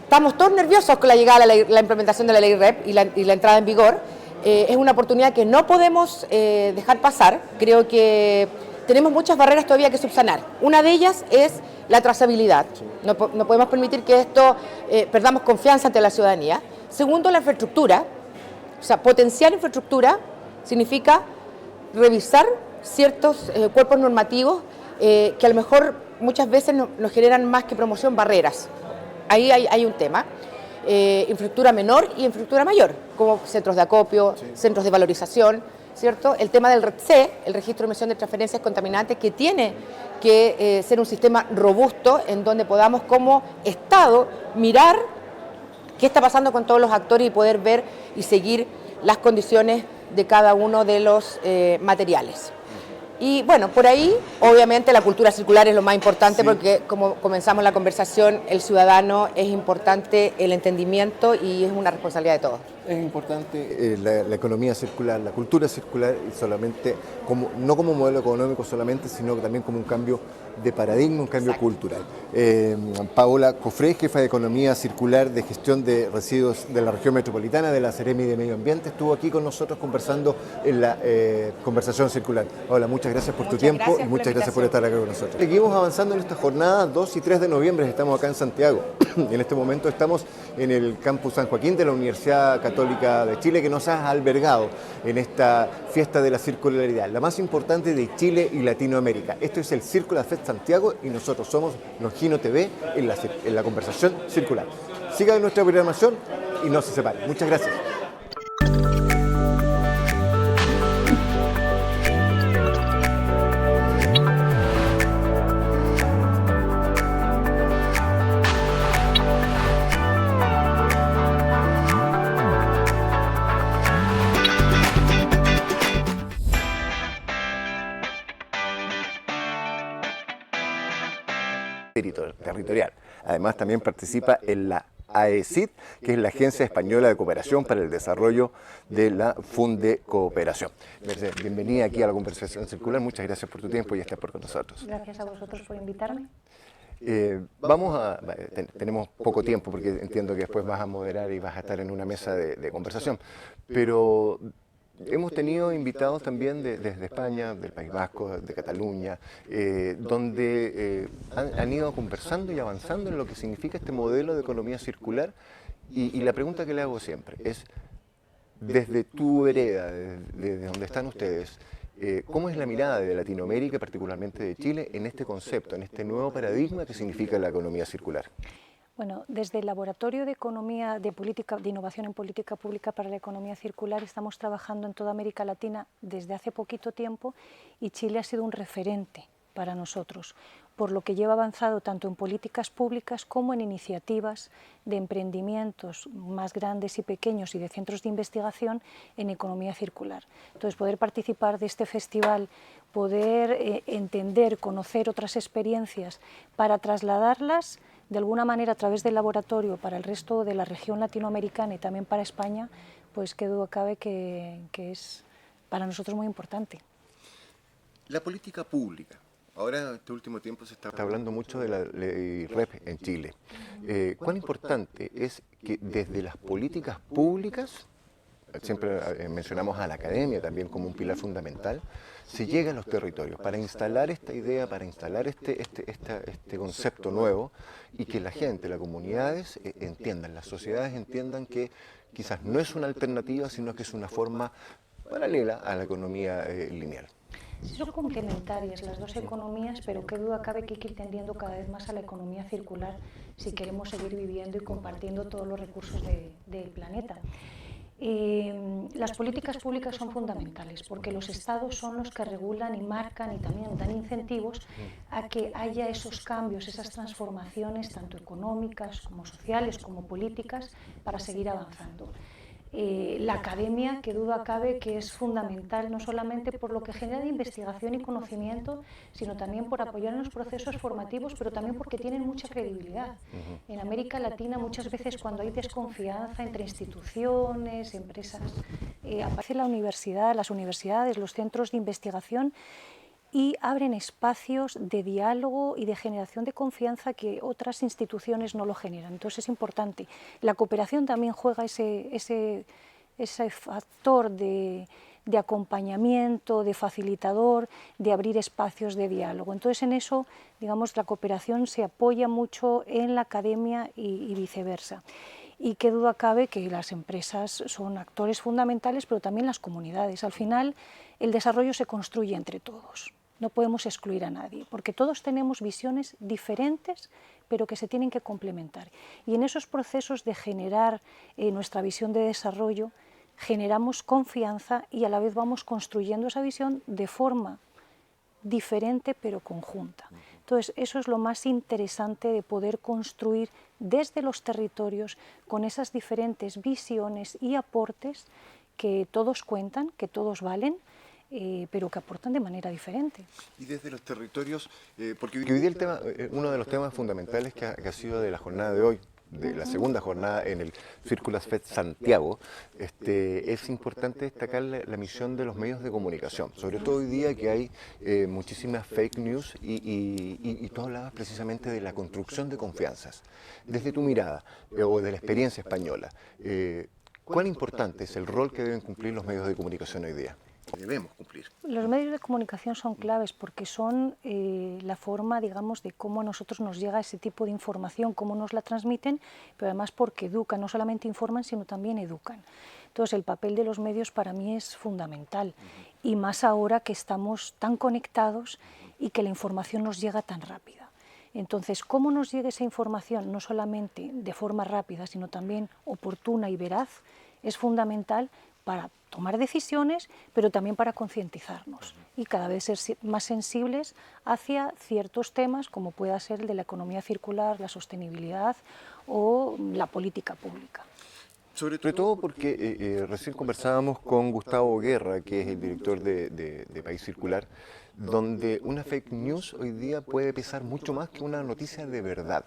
estamos todos nerviosos con la llegada de la implementación de la ley REP y la entrada en vigor. Es una oportunidad que no podemos dejar pasar. Creo que tenemos muchas barreras todavía que subsanar. Una de ellas es la trazabilidad. No podemos permitir que perdamos confianza ante la ciudadanía. Segundo, la infraestructura. O sea, potenciar infraestructura significa revisar ciertos cuerpos normativos que a lo mejor muchas veces nos generan más que promoción barreras. Ahí hay un tema. Infraestructura menor y infraestructura mayor, como centros de acopio, centros de valorización, ¿cierto? El tema del RETC, el registro de emisión de transferencias contaminantes, que tiene que ser un sistema robusto en donde podamos como Estado mirar qué está pasando con todos los actores y poder ver y seguir las condiciones de cada uno de los materiales. Y bueno, por ahí obviamente la cultura circular es lo más importante, porque como comenzamos la conversación, el ciudadano es importante, el entendimiento, y es una responsabilidad de todos. Es importante la economía circular, la cultura circular, y solamente no como modelo económico solamente, sino también como un cambio de paradigma, un cambio cultural. Paola Cofré, jefa de Economía Circular de Gestión de Residuos de la Región Metropolitana de la Seremi de Medio Ambiente, estuvo aquí con nosotros conversando en la conversación circular. Paola, muchas gracias por tu tiempo y muchas gracias por estar acá con nosotros. Seguimos avanzando en esta jornada, 2 y 3 de noviembre, estamos acá en Santiago. En este momento estamos en el campus San Joaquín de la Universidad Católica de Chile, que nos ha albergado en esta fiesta de la circularidad, la más importante de Chile y Latinoamérica. Esto es el Circular Fest Santiago y nosotros somos Longino TV en la conversación circular. Sigan nuestra programación y no se separen. Muchas gracias. Territorial. Además, también participa en la AECID, que es la Agencia Española de Cooperación para el Desarrollo de la Funde Cooperación. Mercedes, bienvenida aquí a la conversación circular. Muchas gracias por tu tiempo y estar con nosotros. Gracias a vosotros por invitarme. Tenemos poco tiempo porque entiendo que después vas a moderar y vas a estar en una mesa de conversación, pero hemos tenido invitados también desde España, del País Vasco, de Cataluña, donde han ido conversando y avanzando en lo que significa este modelo de economía circular. Y la pregunta que le hago siempre es, desde tu vereda, desde donde están ustedes, ¿Cómo es la mirada de Latinoamérica, particularmente de Chile, en este concepto, en este nuevo paradigma que significa la economía circular? Bueno, desde el Laboratorio de Economía de Innovación en Política Pública para la Economía Circular estamos trabajando en toda América Latina desde hace poquito tiempo y Chile ha sido un referente para nosotros, por lo que lleva avanzado tanto en políticas públicas como en iniciativas de emprendimientos más grandes y pequeños y de centros de investigación en economía circular. Entonces, poder participar de este festival, poder entender, conocer otras experiencias para trasladarlas de alguna manera a través del laboratorio para el resto de la región latinoamericana y también para España, pues qué duda cabe que es para nosotros muy importante. La política pública. Ahora, este último tiempo se está hablando mucho de la ley REP en Chile. ¿Cuán importante es que desde las políticas públicas, siempre mencionamos a la academia también como un pilar fundamental, se llegue a los territorios para instalar esta idea, para instalar este concepto nuevo y que la gente, las comunidades entiendan, las sociedades entiendan que quizás no es una alternativa, sino que es una forma paralela a la economía lineal? Son complementarias las dos economías, pero qué duda cabe que hay que ir tendiendo cada vez más a la economía circular si queremos seguir viviendo y compartiendo todos los recursos del planeta. Las políticas públicas son fundamentales porque los estados son los que regulan y marcan y también dan incentivos a que haya esos cambios, esas transformaciones tanto económicas como sociales como políticas para seguir avanzando. La academia, que duda cabe que es fundamental no solamente por lo que genera de investigación y conocimiento, sino también por apoyar en los procesos formativos, pero también porque tienen mucha credibilidad. En América Latina muchas veces cuando hay desconfianza entre instituciones, empresas, aparece la universidad, las universidades, los centros de investigación y abren espacios de diálogo y de generación de confianza que otras instituciones no lo generan. Entonces es importante. La cooperación también juega ese factor de acompañamiento, de facilitador, de abrir espacios de diálogo. Entonces en eso, digamos, la cooperación se apoya mucho en la academia y viceversa. Y qué duda cabe que las empresas son actores fundamentales, pero también las comunidades. Al final, el desarrollo se construye entre todos. No podemos excluir a nadie, porque todos tenemos visiones diferentes, pero que se tienen que complementar. Y en esos procesos de generar nuestra visión de desarrollo, generamos confianza y a la vez vamos construyendo esa visión de forma diferente, pero conjunta. Entonces, eso es lo más interesante de poder construir desde los territorios con esas diferentes visiones y aportes que todos cuentan, que todos valen, pero que aportan de manera diferente. Y desde los territorios, porque hoy día el tema, uno de los temas fundamentales que ha sido de la jornada de hoy, de la segunda jornada en el Círculo Fed Santiago, es importante destacar la misión de los medios de comunicación, sobre todo hoy día que hay muchísimas fake news y tú hablabas precisamente de la construcción de confianzas. Desde tu mirada o de la experiencia española, ¿cuán importante es el rol que deben cumplir los medios de comunicación hoy día? Debemos cumplir. Los medios de comunicación son claves porque son la forma, digamos, de cómo a nosotros nos llega ese tipo de información, cómo nos la transmiten, pero además porque educan, no solamente informan, sino también educan. Entonces, el papel de los medios para mí es fundamental, y más ahora que estamos tan conectados y que la información nos llega tan rápida. Entonces, cómo nos llega esa información, no solamente de forma rápida, sino también oportuna y veraz, es fundamental para tomar decisiones, pero también para concientizarnos y cada vez ser más sensibles hacia ciertos temas como pueda ser el de la economía circular, la sostenibilidad o la política pública. Sobre todo porque recién conversábamos con Gustavo Guerra, que es el director de País Circular, donde una fake news hoy día puede pesar mucho más que una noticia de verdad,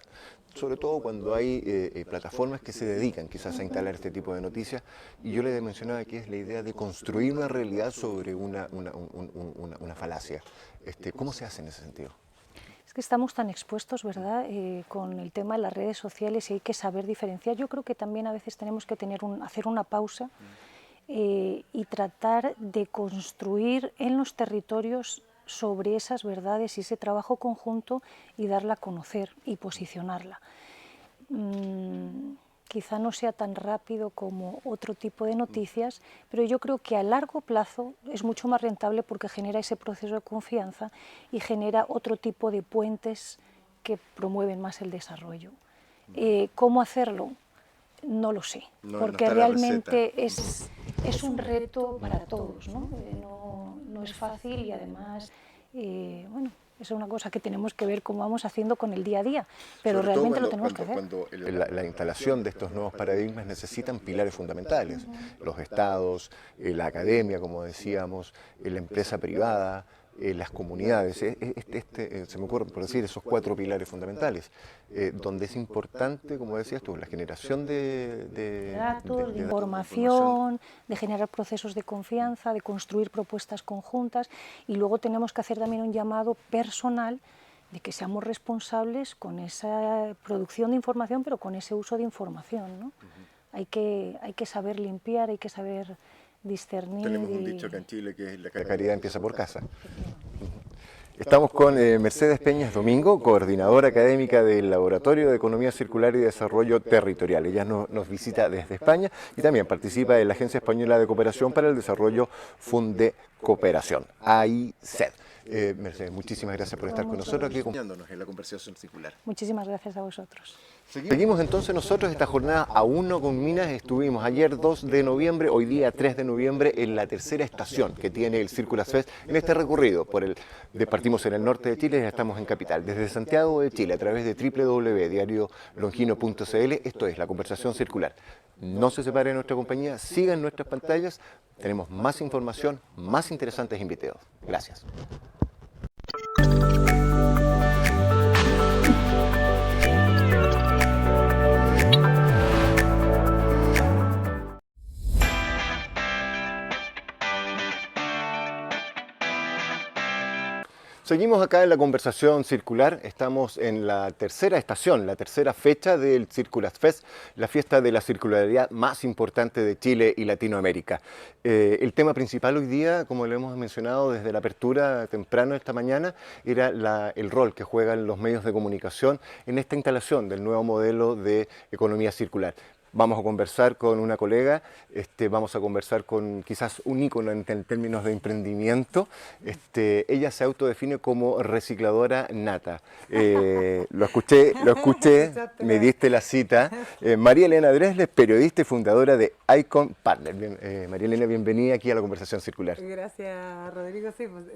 sobre todo cuando hay plataformas que se dedican quizás a instalar este tipo de noticias, y yo le mencionaba que es la idea de construir una realidad sobre una falacia. ¿Cómo se hace en ese sentido? Es que estamos tan expuestos, ¿verdad?, con el tema de las redes sociales y hay que saber diferenciar. Yo creo que también a veces tenemos que hacer una pausa y tratar de construir en los territorios sobre esas verdades y ese trabajo conjunto y darla a conocer y posicionarla. quizá no sea tan rápido como otro tipo de noticias, pero yo creo que a largo plazo es mucho más rentable porque genera ese proceso de confianza y genera otro tipo de puentes que promueven más el desarrollo. ¿Cómo hacerlo? No lo sé, porque realmente es un reto para todos, ¿no? No es fácil y además, bueno, es una cosa que tenemos que ver cómo vamos haciendo con el día a día, pero realmente lo tenemos que hacer. Cuando la instalación de estos nuevos paradigmas necesitan pilares fundamentales, los estados, la academia, como decíamos, la empresa privada, las comunidades, se me ocurre por decir esos 4 pilares fundamentales, donde es importante, como decías tú, la generación de datos, de información, de generar procesos de confianza, de construir propuestas conjuntas, y luego tenemos que hacer también un llamado personal de que seamos responsables con esa producción de información, pero con ese uso de información, ¿no? Hay que saber limpiar, hay que saber discernir. Tenemos un dicho acá en Chile que es la caridad empieza por casa. Estamos con Mercedes Peñas Domingo, coordinadora académica del Laboratorio de Economía Circular y Desarrollo Territorial. Ella nos visita desde España y también participa en la Agencia Española de Cooperación para el Desarrollo Funde Cooperación, AICED. Mercedes, muchísimas gracias por estar con nosotros aquí acompañándonos en la conversación circular. Muchísimas gracias a vosotros. Seguimos entonces nosotros esta jornada aún no con minas. Estuvimos ayer 2 de noviembre, hoy día 3 de noviembre en la tercera estación que tiene el Circular Fest en este recorrido. Partimos en el norte de Chile y ya estamos en capital. Desde Santiago de Chile a través de www.diariolongino.cl, esto es la conversación circular. No se separe de nuestra compañía, sigan nuestras pantallas, tenemos más información, más interesantes invitados. Gracias. Seguimos acá en la conversación circular, estamos en la tercera estación, la tercera fecha del Circular Fest, la fiesta de la circularidad más importante de Chile y Latinoamérica. El tema principal hoy día, como lo hemos mencionado desde la apertura temprano esta mañana, era el rol que juegan los medios de comunicación en esta instalación del nuevo modelo de economía circular. Vamos a conversar con una colega, vamos a conversar con quizás un ícono en términos de emprendimiento. Ella se autodefine como recicladora nata. Lo escuché, me diste la cita. María Elena Dresler, periodista y fundadora de Icon Partner. María Elena, bienvenida aquí a la conversación circular. Gracias, Rodrigo. Sí, pues,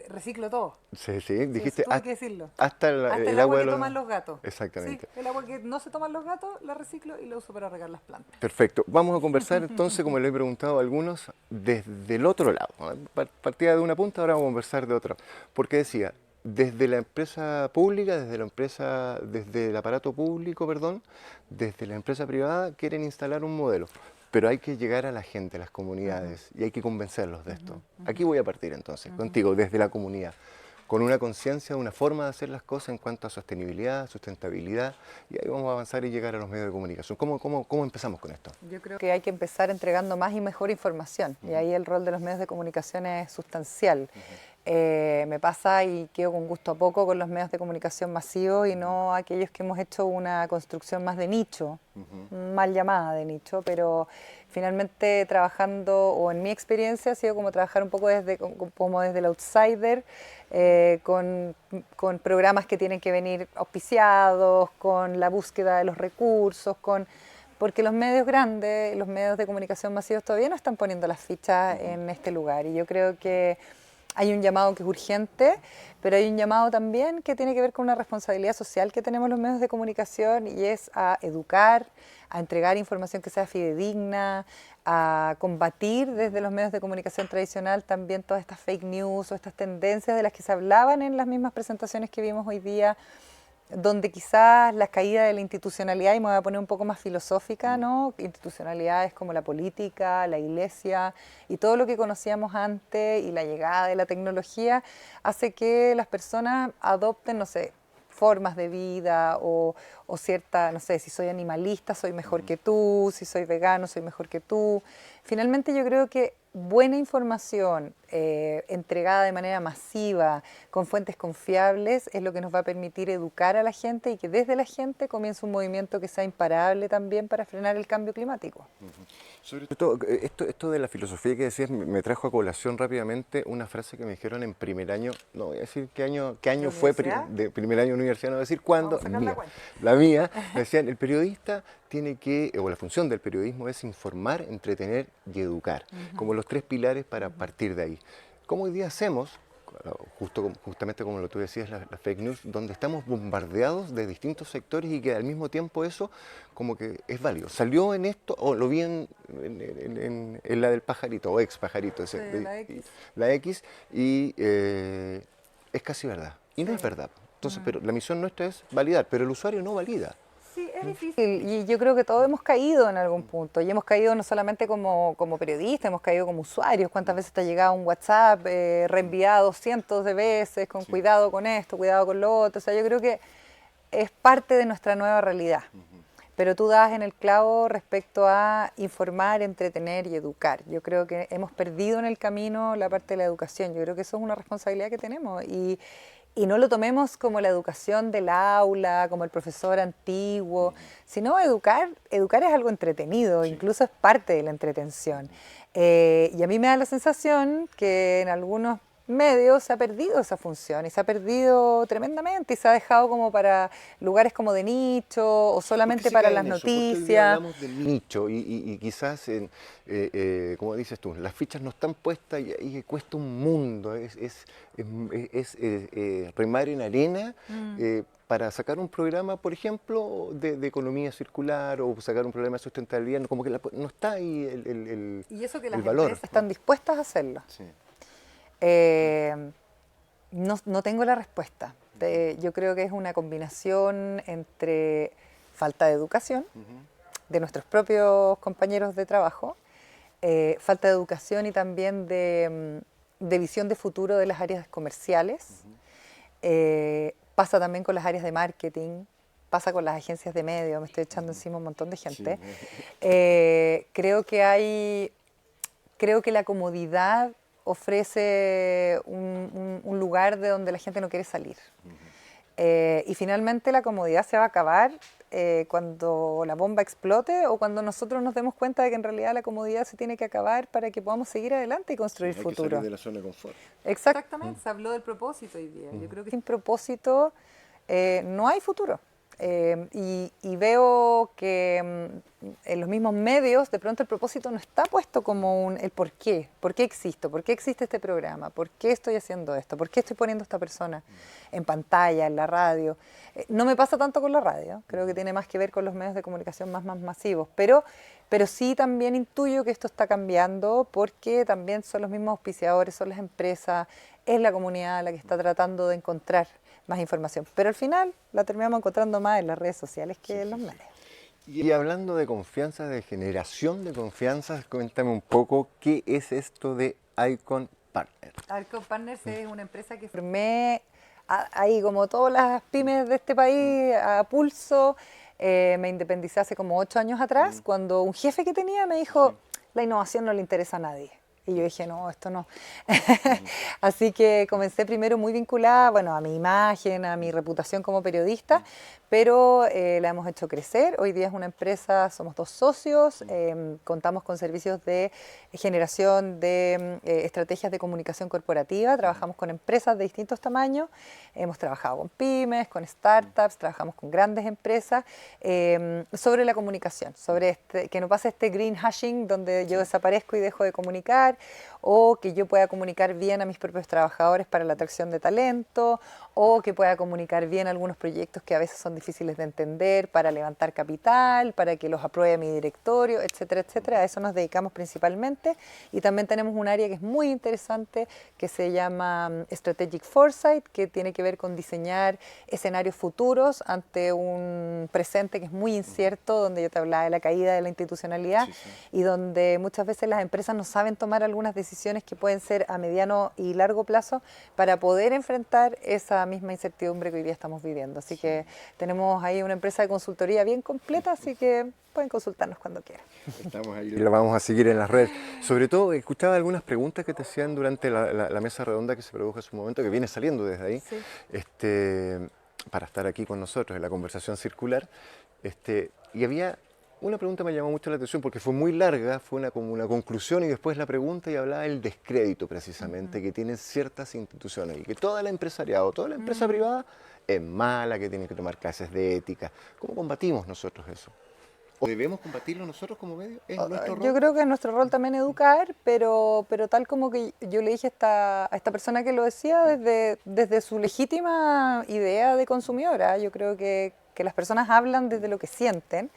reciclo todo. Sí, dijiste. Tuve que decirlo. Hasta el agua que toman los gatos. Exactamente. Sí, el agua que no se toman los gatos la reciclo y la uso para regar las plantas. Perfecto. Vamos a conversar entonces, como le he preguntado a algunos, desde el otro lado. Partida de una punta, ahora vamos a conversar de otra. Porque decía, desde la empresa pública, desde el aparato público, desde la empresa privada, quieren instalar un modelo. Pero hay que llegar a la gente, a las comunidades, y hay que convencerlos de esto. Aquí voy a partir entonces, contigo, desde la comunidad, con una conciencia, una forma de hacer las cosas en cuanto a sostenibilidad, sustentabilidad, y ahí vamos a avanzar y llegar a los medios de comunicación. ¿Cómo empezamos con esto? Yo creo que hay que empezar entregando más y mejor información, y ahí el rol de los medios de comunicación es sustancial. Me pasa y quedo con gusto a poco con los medios de comunicación masivos y no aquellos que hemos hecho una construcción más de nicho, mal llamada de nicho, pero finalmente trabajando, o en mi experiencia ha sido como trabajar un poco como desde el outsider, con programas que tienen que venir auspiciados, con la búsqueda de los recursos, porque los medios grandes, los medios de comunicación masivos todavía no están poniendo las fichas en este lugar, y yo creo que hay un llamado que es urgente, pero hay un llamado también que tiene que ver con una responsabilidad social que tenemos los medios de comunicación, y es a educar, a entregar información que sea fidedigna, a combatir desde los medios de comunicación tradicional también todas estas fake news o estas tendencias de las que se hablaban en las mismas presentaciones que vimos hoy día, donde quizás la caída de la institucionalidad, y me voy a poner un poco más filosófica, ¿no? Institucionalidades como la política, la iglesia y todo lo que conocíamos antes, y la llegada de la tecnología hace que las personas adopten, no sé, formas de vida o o cierta, no sé, si soy animalista soy mejor que tú, si soy vegano soy mejor que tú. Finalmente yo creo que buena información entregada de manera masiva, con fuentes confiables, es lo que nos va a permitir educar a la gente y que desde la gente comience un movimiento que sea imparable también para frenar el cambio climático. Sobre todo, esto de la filosofía que decías me trajo a colación rápidamente una frase que me dijeron en primer año, no voy a decir qué año fue de primer año de universidad, no voy a decir cuándo, la mía, me decían, el periodista tiene que, o la función del periodismo es informar, entretener y educar, como los 3 pilares para partir de ahí. ¿Cómo hoy día hacemos? Justamente como lo tú decías, la fake news, donde estamos bombardeados de distintos sectores y que al mismo tiempo eso como que es válido. Salió en esto, o lo vi en la del pajarito, o ex pajarito, Sí, la X, y es casi verdad. Y no es verdad. Entonces, pero la misión nuestra es validar, pero el usuario no valida. Sí, es difícil y yo creo que todos hemos caído en algún punto y hemos caído no solamente como periodistas, hemos caído como usuarios. ¿Cuántas veces te ha llegado un WhatsApp reenviado cientos de veces con cuidado con esto, cuidado con lo otro? O sea, yo creo que es parte de nuestra nueva realidad. Pero tú das en el clavo respecto a informar, entretener y educar. Yo creo que hemos perdido en el camino la parte de la educación. Yo creo que eso es una responsabilidad que tenemos y no lo tomemos como la educación del aula, como el profesor antiguo, sino educar es algo entretenido, incluso es parte de la entretención. Y a mí me da la sensación que en algunos medios se ha perdido esa función y se ha perdido tremendamente y se ha dejado como para lugares como de nicho o solamente para las noticias. Porque hoy día hablamos de nicho y quizás, como dices tú, las fichas no están puestas y cuesta un mundo, es remar en arena para sacar un programa, por ejemplo, de economía circular o sacar un programa de sustentabilidad, como que no está ahí el Y eso que las valor. empresas están dispuestas a hacerlo. Sí. No tengo la respuesta. Yo creo que es una combinación entre falta de educación de nuestros propios compañeros de trabajo, falta de educación y también de visión de futuro de las áreas comerciales. Pasa también con las áreas de marketing, pasa con las agencias de medios, me estoy echando encima un montón de gente. Sí. Creo que la comodidad ofrece un lugar de donde la gente no quiere salir. Y finalmente la comodidad se va a acabar cuando la bomba explote o cuando nosotros nos demos cuenta de que en realidad la comodidad se tiene que acabar para que podamos seguir adelante y construir futuro. Hay que salir de la zona de confort. Exactamente, se habló del propósito hoy día. Yo creo que sin propósito no hay futuro. Y veo que en los mismos medios de pronto el propósito no está puesto como el por qué existo, por qué existe este programa, por qué estoy haciendo esto, por qué estoy poniendo a esta persona en pantalla, en la radio. No me pasa tanto con la radio, creo que tiene más que ver con los medios de comunicación más masivos, pero sí también intuyo que esto está cambiando porque también son los mismos auspiciadores, son las empresas, es la comunidad la que está tratando de encontrar más información, pero al final la terminamos encontrando más en las redes sociales que en los medios. Y hablando de confianza, de generación de confianza, cuéntame un poco qué es esto de Icon Partners. Icon Partners es una empresa que formé ahí como todas las pymes de este país a pulso. Me independicé hace como 8 años atrás, cuando un jefe que tenía me dijo, la innovación no le interesa a nadie. Y yo dije, no, esto no. Así que comencé primero muy vinculada, bueno, a mi imagen, a mi reputación como periodista, pero la hemos hecho crecer. Hoy día es una empresa, somos 2 socios, contamos con servicios de generación de estrategias de comunicación corporativa, trabajamos con empresas de distintos tamaños, hemos trabajado con pymes, con startups, trabajamos con grandes empresas, sobre la comunicación, sobre que no pase este green hashing donde yo desaparezco y dejo de comunicar, o que yo pueda comunicar bien a mis propios trabajadores para la atracción de talento, o que pueda comunicar bien algunos proyectos que a veces son difíciles de entender para levantar capital, para que los apruebe mi directorio, etcétera, etcétera. A eso nos dedicamos principalmente y también tenemos un área que es muy interesante que se llama Strategic Foresight, que tiene que ver con diseñar escenarios futuros ante un presente que es muy incierto, donde yo te hablaba de la caída de la institucionalidad y donde muchas veces las empresas no saben tomar tomar algunas decisiones que pueden ser a mediano y largo plazo para poder enfrentar esa misma incertidumbre que hoy día estamos viviendo. Así que tenemos ahí una empresa de consultoría bien completa, así que pueden consultarnos cuando quieran. Estamos ahí. Y lo vamos a seguir en las redes. Sobre todo, escuchaba algunas preguntas que te hacían durante la mesa redonda que se produjo hace un momento, que viene saliendo desde ahí, sí. Para estar aquí con nosotros en la conversación circular. Y había una pregunta que me llamó mucho la atención porque fue muy larga, fue como una conclusión y después la pregunta y hablaba del descrédito precisamente que tienen ciertas instituciones y que toda la empresariado, toda la empresa privada es mala, que tiene que tomar clases de ética. ¿Cómo combatimos nosotros eso? ¿O debemos combatirlo nosotros como medio? ¿Es nuestro rol? Yo creo que es nuestro rol también educar, pero tal como que yo le dije a esta persona que lo decía desde su legítima idea de consumidora, yo creo que las personas hablan desde lo que sienten.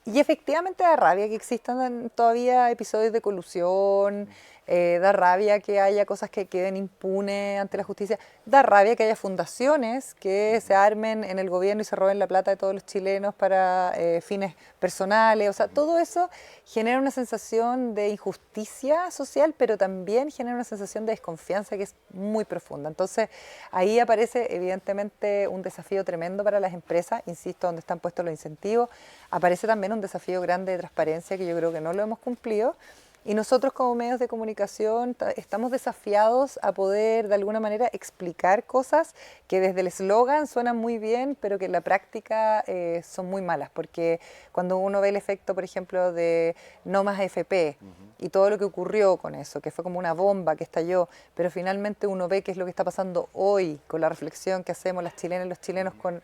Y efectivamente da rabia que existan todavía episodios de colusión, da rabia que haya cosas que queden impunes ante la justicia, da rabia que haya fundaciones que se armen en el gobierno y se roben la plata de todos los chilenos para fines personales. O sea, todo eso genera una sensación de injusticia social, pero también genera una sensación de desconfianza que es muy profunda. Entonces, ahí aparece evidentemente un desafío tremendo para las empresas, insisto, donde están puestos los incentivos. Aparece también un desafío grande de transparencia que yo creo que no lo hemos cumplido. Y nosotros como medios de comunicación estamos desafiados a poder de alguna manera explicar cosas que desde el eslogan suenan muy bien, pero que en la práctica son muy malas. Porque cuando uno ve el efecto, por ejemplo, de No Más AFP y todo lo que ocurrió con eso, que fue como una bomba que estalló, pero finalmente uno ve qué es lo que está pasando hoy con la reflexión que hacemos las chilenas y los chilenos con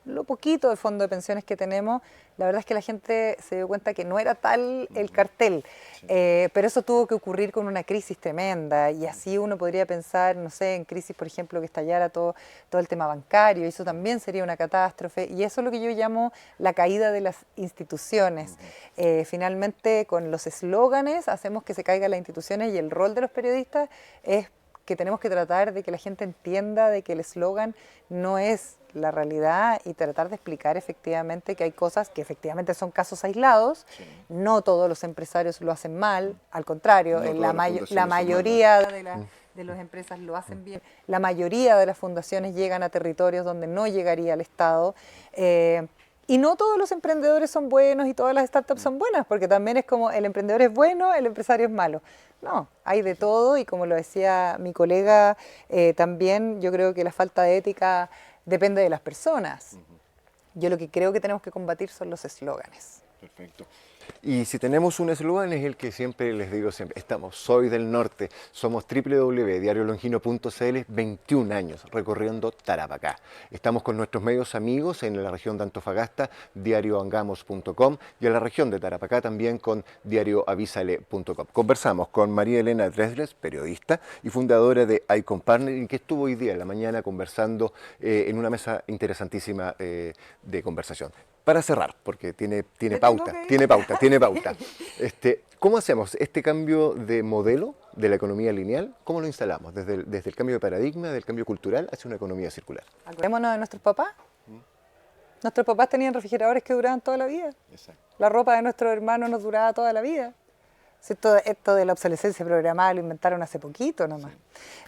lo poquito de fondo de pensiones que tenemos, la verdad es que la gente se dio cuenta que no era tal el cartel, pero eso tuvo que ocurrir con una crisis tremenda y así uno podría pensar, no sé, en crisis, por ejemplo, que estallara todo el tema bancario, y eso también sería una catástrofe, y eso es lo que yo llamo la caída de las instituciones. Finalmente, con los eslóganes hacemos que se caigan las instituciones y el rol de los periodistas es que tenemos que tratar de que la gente entienda de que el eslogan no es la realidad y tratar de explicar efectivamente que hay cosas que efectivamente son casos aislados, no todos los empresarios lo hacen mal, al contrario, no la mayoría de las empresas lo hacen bien, la mayoría de las fundaciones llegan a territorios donde no llegaría el Estado, y no todos los emprendedores son buenos y todas las startups son buenas, porque también es como el emprendedor es bueno, el empresario es malo. No, hay de todo y como lo decía mi colega, también yo creo que la falta de ética depende de las personas. Yo lo que creo que tenemos que combatir son los eslóganes. Perfecto. Y si tenemos un eslogan es el que siempre les digo siempre, soy del norte, somos www.diariolongino.cl, 21 años recorriendo Tarapacá. Estamos con nuestros medios amigos en la región de Antofagasta, diarioangamos.com, y en la región de Tarapacá también con diarioavisale.com. Conversamos con María Elena Dresler, periodista y fundadora de Icon Partner, y que estuvo hoy día en la mañana conversando en una mesa interesantísima de conversación. Para cerrar, porque tiene pauta. ¿Cómo hacemos este cambio de modelo de la economía lineal? ¿Cómo lo instalamos? Desde el cambio de paradigma, del cambio cultural, hacia una economía circular. Acordémonos de nuestros papás. Nuestros papás tenían refrigeradores que duraban toda la vida. Exacto. La ropa de nuestros hermanos nos duraba toda la vida. Esto de la obsolescencia programada lo inventaron hace poquito nomás.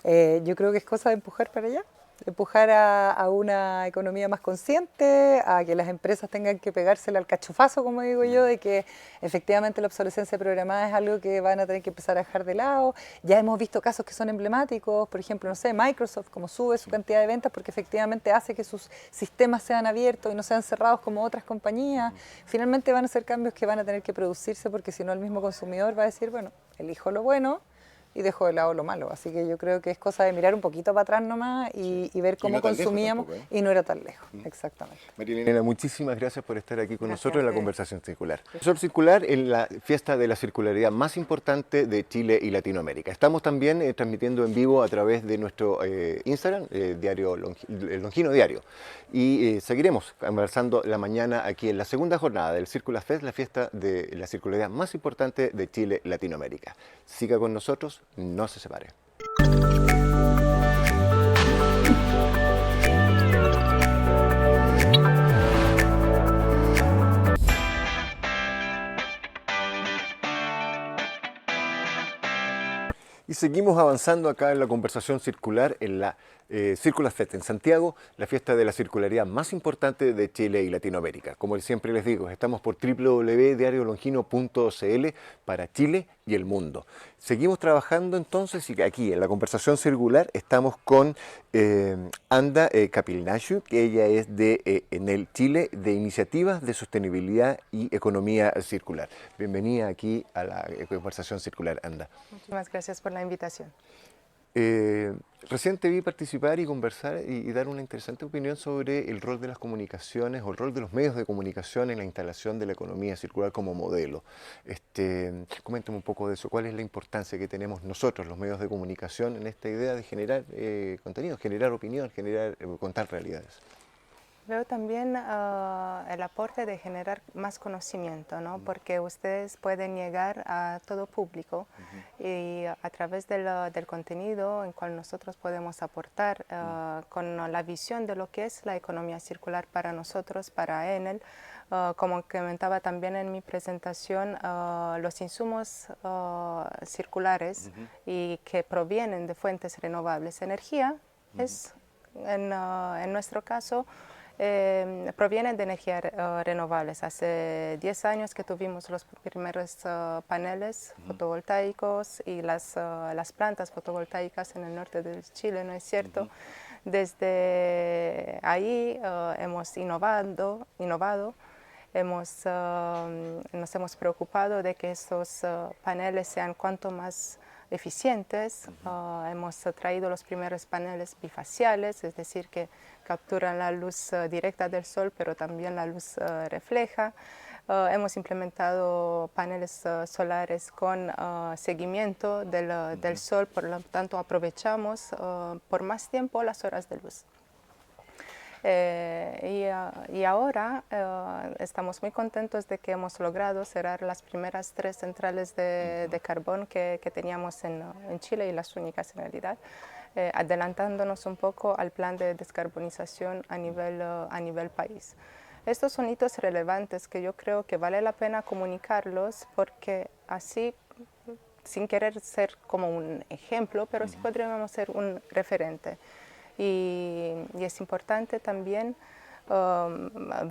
Sí. Yo creo que es cosa de empujar para allá. Empujar a una economía más consciente, a que las empresas tengan que pegársela al cachofazo, como digo yo, de que efectivamente la obsolescencia programada es algo que van a tener que empezar a dejar de lado. Ya hemos visto casos que son emblemáticos, por ejemplo, no sé, Microsoft, como sube su cantidad de ventas porque efectivamente hace que sus sistemas sean abiertos y no sean cerrados como otras compañías. Finalmente van a ser cambios que van a tener que producirse porque si no el mismo consumidor va a decir, bueno, elijo lo bueno y dejo de lado lo malo. Así que yo creo que es cosa de mirar un poquito para atrás nomás y ver cómo consumíamos tampoco, y no era tan lejos. Exactamente. María Elena, muchísimas gracias por estar aquí con nosotros en la conversación circular. Profesor Circular en la fiesta de la circularidad más importante de Chile y Latinoamérica. Estamos también transmitiendo en vivo a través de nuestro Instagram, Diario Longino Diario. Y seguiremos conversando la mañana aquí en la segunda jornada del Circular Fest, la fiesta de la circularidad más importante de Chile y Latinoamérica. Siga con nosotros, no se separe. Y seguimos avanzando acá en la conversación circular en la Circular Fest en Santiago, la fiesta de la circularidad más importante de Chile y Latinoamérica. Como siempre les digo, estamos por www.diariolongino.cl para Chile y el mundo. Seguimos trabajando entonces y aquí en la conversación circular estamos con Anda Kapilnashu, que ella es de Enel Chile, de Iniciativas de Sostenibilidad y Economía Circular. Bienvenida aquí a la conversación circular, Anda. Muchísimas gracias por la invitación. Recién te vi participar y conversar y dar una interesante opinión sobre el rol de las comunicaciones o el rol de los medios de comunicación en la instalación de la economía circular como modelo. Coméntame un poco de eso. ¿Cuál es la importancia que tenemos nosotros, los medios de comunicación, en esta idea de generar contenido, generar opinión, contar realidades? Veo también el aporte de generar más conocimiento, ¿no? Porque ustedes pueden llegar a todo público y a través del contenido en cual nosotros podemos aportar con la visión de lo que es la economía circular para nosotros, para Enel. Como comentaba también en mi presentación, los insumos circulares y que provienen de fuentes renovables. Energía es, en nuestro caso, provienen de energías renovables. Hace 10 años que tuvimos los primeros paneles fotovoltaicos y las plantas fotovoltaicas en el norte de Chile, ¿no es cierto? Desde ahí hemos innovado, nos hemos preocupado de que estos paneles sean cuanto más eficientes. Hemos traído los primeros paneles bifaciales, es decir, que capturan la luz directa del sol, pero también la luz refleja. Hemos implementado paneles solares con seguimiento del sol, por lo tanto aprovechamos por más tiempo las horas de luz. Y ahora estamos muy contentos de que hemos logrado cerrar las primeras 3 centrales de carbón que teníamos en Chile y las únicas en realidad, adelantándonos un poco al plan de descarbonización a nivel país. Estos son hitos relevantes que yo creo que vale la pena comunicarlos porque así, sin querer ser como un ejemplo, pero sí podríamos ser un referente. Y es importante también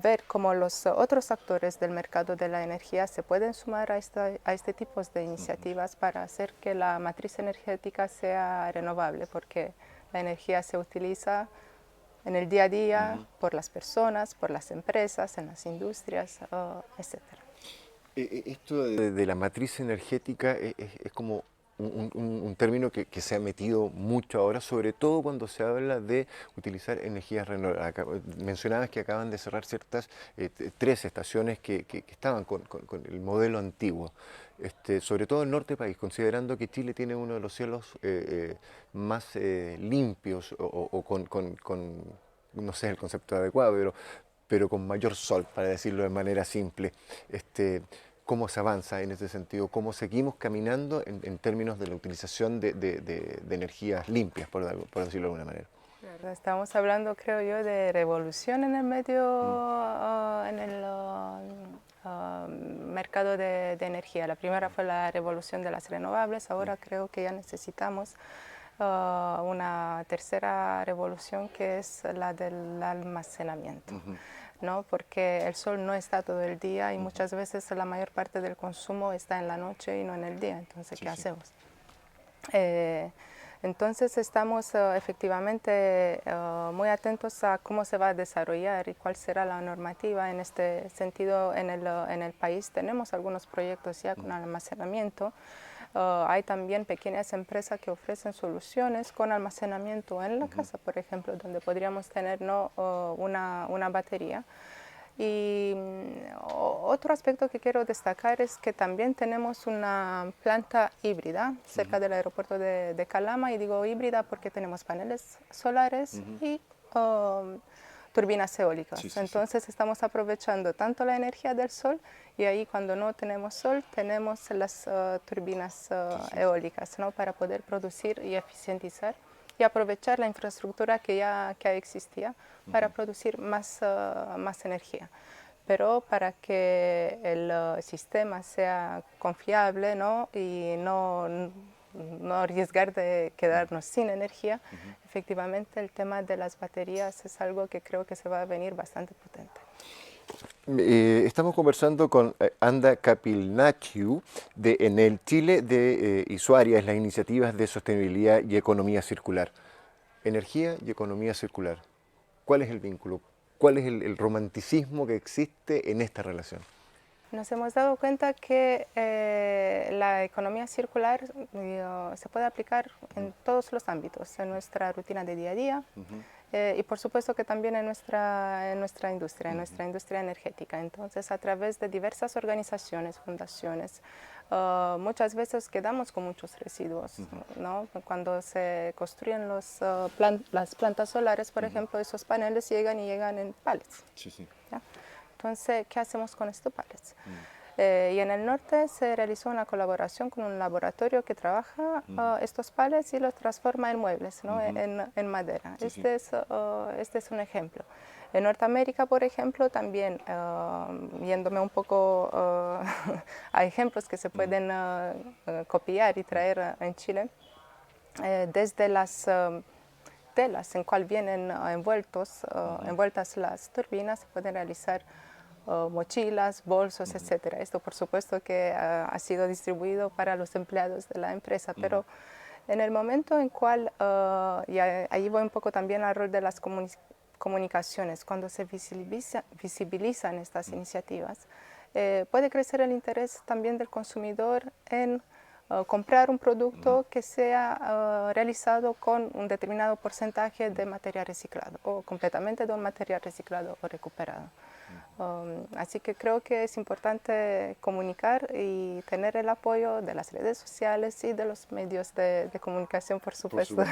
ver cómo los otros actores del mercado de la energía se pueden sumar a este tipo de iniciativas para hacer que la matriz energética sea renovable, porque la energía se utiliza en el día a día por las personas, por las empresas, en las industrias, etc. Esto de la matriz energética es como un término que se ha metido mucho ahora, sobre todo cuando se habla de utilizar energías renovables. Mencionabas que acaban de cerrar ciertas 3 estaciones que estaban con el modelo antiguo. Sobre todo el norte del país, considerando que Chile tiene uno de los cielos más limpios o con, no sé el concepto adecuado, pero con mayor sol, para decirlo de manera simple. ¿Cómo se avanza en ese sentido? ¿Cómo seguimos caminando en términos de la utilización de energías limpias, por decirlo de alguna manera? Claro, estamos hablando, creo yo, de revolución en el medio, en el mercado de energía. La primera fue la revolución de las renovables, ahora creo que ya necesitamos una tercera revolución que es la del almacenamiento. ¿No? Porque el sol no está todo el día y muchas veces la mayor parte del consumo está en la noche y no en el día. Entonces, ¿qué hacemos? Entonces, estamos efectivamente muy atentos a cómo se va a desarrollar y cuál será la normativa. En este sentido, en el país tenemos algunos proyectos ya con almacenamiento. Hay también pequeñas empresas que ofrecen soluciones con almacenamiento en la casa, por ejemplo, donde podríamos tener una batería. Y otro aspecto que quiero destacar es que también tenemos una planta híbrida cerca del aeropuerto de Calama, y digo híbrida porque tenemos paneles solares y turbinas eólicas. Entonces estamos aprovechando tanto la energía del sol, y ahí cuando no tenemos sol tenemos las turbinas eólicas, ¿no? Para poder producir y eficientizar y aprovechar la infraestructura que ya existía para producir más energía. Pero para que el sistema sea confiable, ¿no? Y no no arriesgar de quedarnos sin energía, efectivamente el tema de las baterías es algo que creo que se va a venir bastante potente. Estamos conversando con Anda Capilnaciu de Enel Chile y su área es las iniciativas de sostenibilidad y economía circular. Energía y economía circular. ¿Cuál es el vínculo? ¿Cuál es el romanticismo que existe en esta relación? Nos hemos dado cuenta que la economía circular se puede aplicar en todos los ámbitos, en nuestra rutina de día a día y por supuesto que también en nuestra industria, en nuestra industria energética. Entonces, a través de diversas organizaciones, fundaciones, muchas veces quedamos con muchos residuos, ¿no? Cuando se construyen las plantas solares, por ejemplo, esos paneles llegan en pallets. ¿Ya? Entonces, ¿qué hacemos con estos pallets? Y en el norte se realizó una colaboración con un laboratorio que trabaja estos pallets y los transforma en muebles, ¿no? en madera. Este es un ejemplo. En Norteamérica, por ejemplo, también, yéndome un poco a ejemplos que se pueden copiar y traer en Chile, desde las telas en cual vienen envueltas las turbinas, se pueden realizar mochilas, bolsos, etcétera. Esto, por supuesto, que ha sido distribuido para los empleados de la empresa, pero en el momento en cual, y ahí voy un poco también al rol de las comunicaciones, cuando se visibilizan estas iniciativas, puede crecer el interés también del consumidor en comprar un producto que sea realizado con un determinado porcentaje de material reciclado o completamente de un material reciclado o recuperado. Así que creo que es importante comunicar y tener el apoyo de las redes sociales y de los medios de comunicación, por supuesto.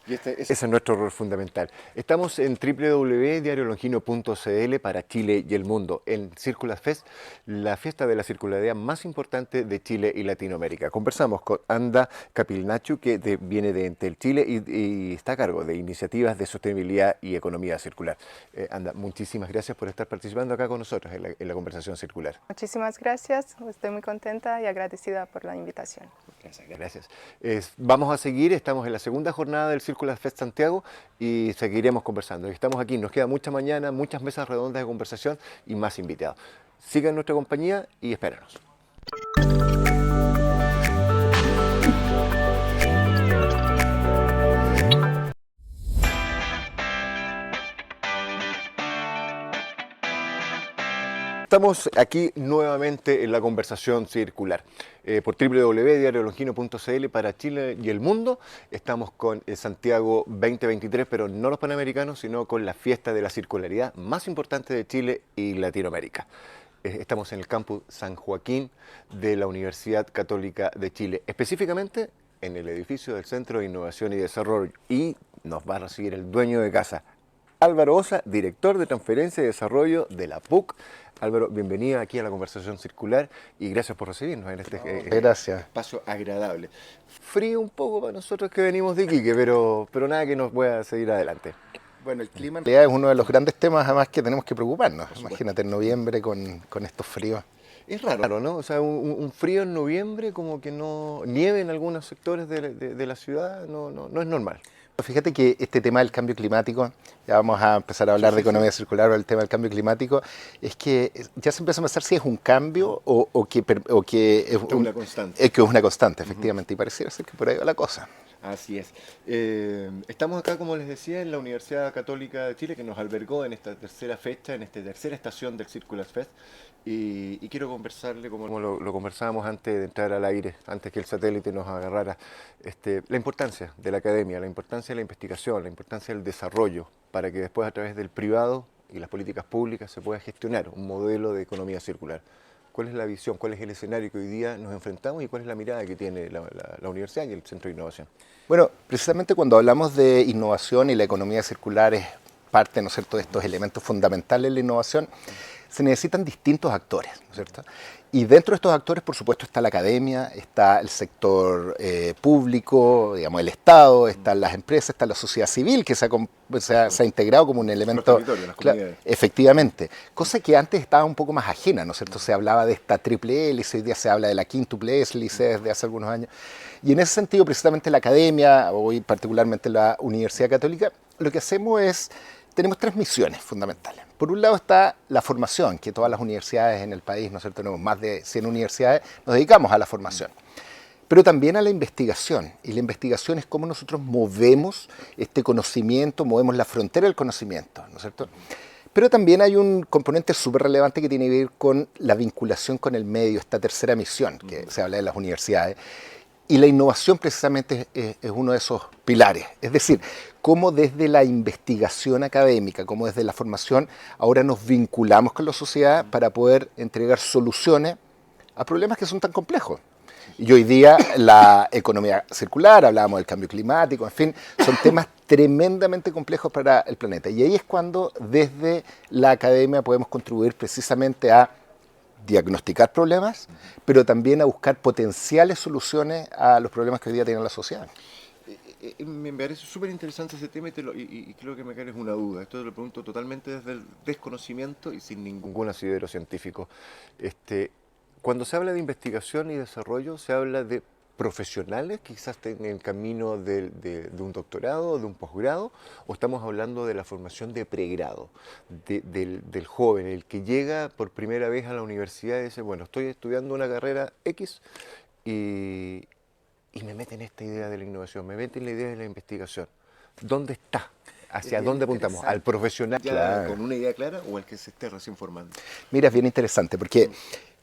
Y ese es nuestro rol fundamental. Estamos en www.diariolongino.cl para Chile y el mundo, en Circular Fest, la fiesta de la circularidad más importante de Chile y Latinoamérica. Conversamos con Anda Capilnaciu, que viene de Enel Chile y está a cargo de iniciativas de sostenibilidad y economía circular. Anda, muchísimas gracias por estar participando acá con nosotros en la conversación circular. Muchísimas gracias, estoy muy contenta y agradecida por la invitación. Gracias. Vamos a seguir, estamos en la segunda jornada del Circular Fest Santiago y seguiremos conversando. Estamos aquí, nos queda mucha mañana, muchas mesas redondas de conversación y más invitados. Sigan nuestra compañía y espéranos. Estamos aquí nuevamente en la conversación circular. Por www.diariolongino.cl para Chile y el mundo. Estamos con el Santiago 2023, pero no los Panamericanos, sino con la fiesta de la circularidad más importante de Chile y Latinoamérica. Estamos en el campus San Joaquín de la Universidad Católica de Chile, específicamente en el edificio del Centro de Innovación y Desarrollo. Y nos va a recibir el dueño de casa, Álvaro Osa, director de Transferencia y Desarrollo de la PUC. Álvaro, bienvenido aquí a la conversación circular y gracias por recibirnos en este espacio agradable. Frío un poco para nosotros que venimos de Iquique, pero nada que nos pueda seguir adelante. Bueno, el clima en realidad es uno de los grandes temas además que tenemos que preocuparnos. Imagínate en noviembre con estos fríos. Es raro, ¿no? O sea, un frío en noviembre, como que no nieve en algunos sectores de la ciudad, no es normal. Fíjate que este tema del cambio climático, ya vamos a empezar a hablar de economía circular o el tema del cambio climático, es que ya se empieza a pensar si es un cambio o que es una constante. Es que es una constante, efectivamente, y pareciera ser que por ahí va la cosa. Así es. Estamos acá, como les decía, en la Universidad Católica de Chile, que nos albergó en esta tercera fecha, en esta tercera estación del Circular Fest. Y quiero conversarle, como lo conversábamos antes de entrar al aire, antes que el satélite nos agarrara, la importancia de la academia, la importancia de la investigación, la importancia del desarrollo, para que después a través del privado y las políticas públicas se pueda gestionar un modelo de economía circular. ¿Cuál es la visión? ¿Cuál es el escenario que hoy día nos enfrentamos y cuál es la mirada que tiene la universidad y el Centro de Innovación? Bueno, precisamente cuando hablamos de innovación y la economía circular es parte, ¿no es cierto?, de estos elementos fundamentales de la innovación, se necesitan distintos actores, ¿no es cierto? Y dentro de estos actores, por supuesto, está la academia, está el sector público, digamos, el Estado, están las empresas, está la sociedad civil, que se ha integrado como un elemento... Efectivamente, cosa que antes estaba un poco más ajena, ¿no es cierto? Se hablaba de esta triple hélice, hoy día se habla de la quíntuple hélice desde hace algunos años. Y en ese sentido, precisamente la academia, hoy particularmente la Universidad Católica, lo que hacemos es... Tenemos 3 misiones fundamentales. Por un lado está la formación, que todas las universidades en el país, ¿no es cierto? Tenemos más de 100 universidades, nos dedicamos a la formación. Pero también a la investigación. Y la investigación es cómo nosotros movemos este conocimiento, movemos la frontera del conocimiento, ¿no es cierto? Pero también hay un componente súper relevante que tiene que ver con la vinculación con el medio, esta tercera misión que se habla de las universidades. Y la innovación precisamente es uno de esos pilares. Es decir, cómo desde la investigación académica, cómo desde la formación, ahora nos vinculamos con la sociedad para poder entregar soluciones a problemas que son tan complejos. Y hoy día la economía circular, hablábamos del cambio climático, en fin, son temas tremendamente complejos para el planeta. Y ahí es cuando desde la academia podemos contribuir precisamente a diagnosticar problemas, pero también a buscar potenciales soluciones a los problemas que hoy día tiene la sociedad. Me parece súper interesante ese tema y creo que me cae una duda. Esto lo pregunto totalmente desde el desconocimiento y sin ningún asidero científico. Cuando se habla de investigación y desarrollo, se habla de profesionales que quizás estén en el camino de un doctorado, de un posgrado, o estamos hablando de la formación de pregrado, del joven, el que llega por primera vez a la universidad y dice, bueno, estoy estudiando una carrera X y me meten esta idea de la innovación, me meten la idea de la investigación. ¿Dónde está? ¿Hacia dónde apuntamos? ¿Al profesional ya con una idea clara o al que se esté recién formando? Mira, es bien interesante porque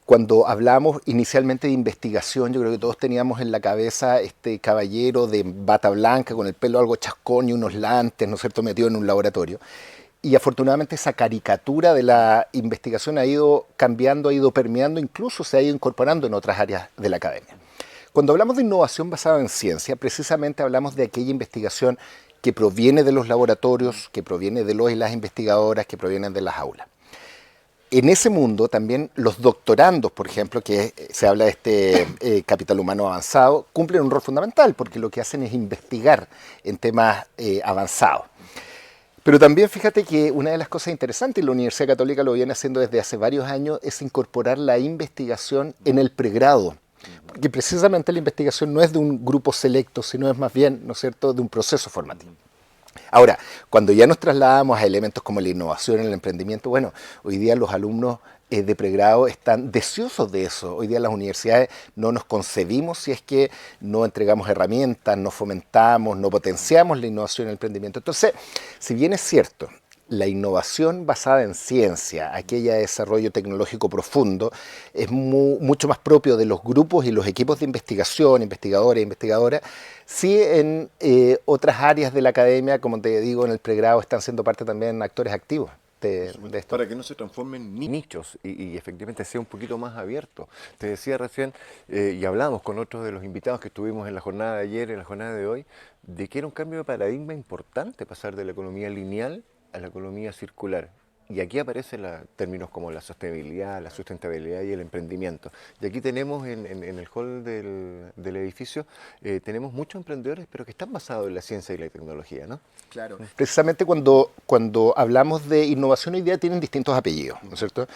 cuando hablamos inicialmente de investigación, yo creo que todos teníamos en la cabeza este caballero de bata blanca con el pelo algo chascón y unos lantes, ¿no es cierto?, metido en un laboratorio. Y afortunadamente esa caricatura de la investigación ha ido cambiando, ha ido permeando, incluso se ha ido incorporando en otras áreas de la academia. Cuando hablamos de innovación basada en ciencia, precisamente hablamos de aquella investigación que proviene de los laboratorios, que proviene de los y las investigadoras, que provienen de las aulas. En ese mundo también los doctorandos, por ejemplo, que se habla de este capital humano avanzado, cumplen un rol fundamental porque lo que hacen es investigar en temas avanzados. Pero también fíjate que una de las cosas interesantes, y la Universidad Católica lo viene haciendo desde hace varios años, es incorporar la investigación en el pregrado. Porque precisamente la investigación no es de un grupo selecto, sino es más bien, ¿no es cierto?, de un proceso formativo. Ahora, cuando ya nos trasladamos a elementos como la innovación, el emprendimiento, bueno, hoy día los alumnos de pregrado están deseosos de eso. Hoy día las universidades no nos concebimos si es que no entregamos herramientas, no fomentamos, no potenciamos la innovación y el emprendimiento. Entonces, si bien es cierto, la innovación basada en ciencia, aquella de desarrollo tecnológico profundo, es mucho más propio de los grupos y los equipos de investigación, investigadores e investigadoras. Sí, en otras áreas de la academia, como te digo, en el pregrado están siendo parte también actores activos de esto. Para que no se transformen en nichos y efectivamente sea un poquito más abierto. Te decía recién, y hablamos con otros de los invitados que estuvimos en la jornada de ayer, en la jornada de hoy, de que era un cambio de paradigma importante pasar de la economía lineal a la economía circular. Y aquí aparecen términos como la sostenibilidad, la sustentabilidad y el emprendimiento. Y aquí tenemos en el hall del edificio, tenemos muchos emprendedores, pero que están basados en la ciencia y la tecnología, ¿no? Claro. Precisamente cuando hablamos de innovación hoy día tienen distintos apellidos, ¿no es cierto?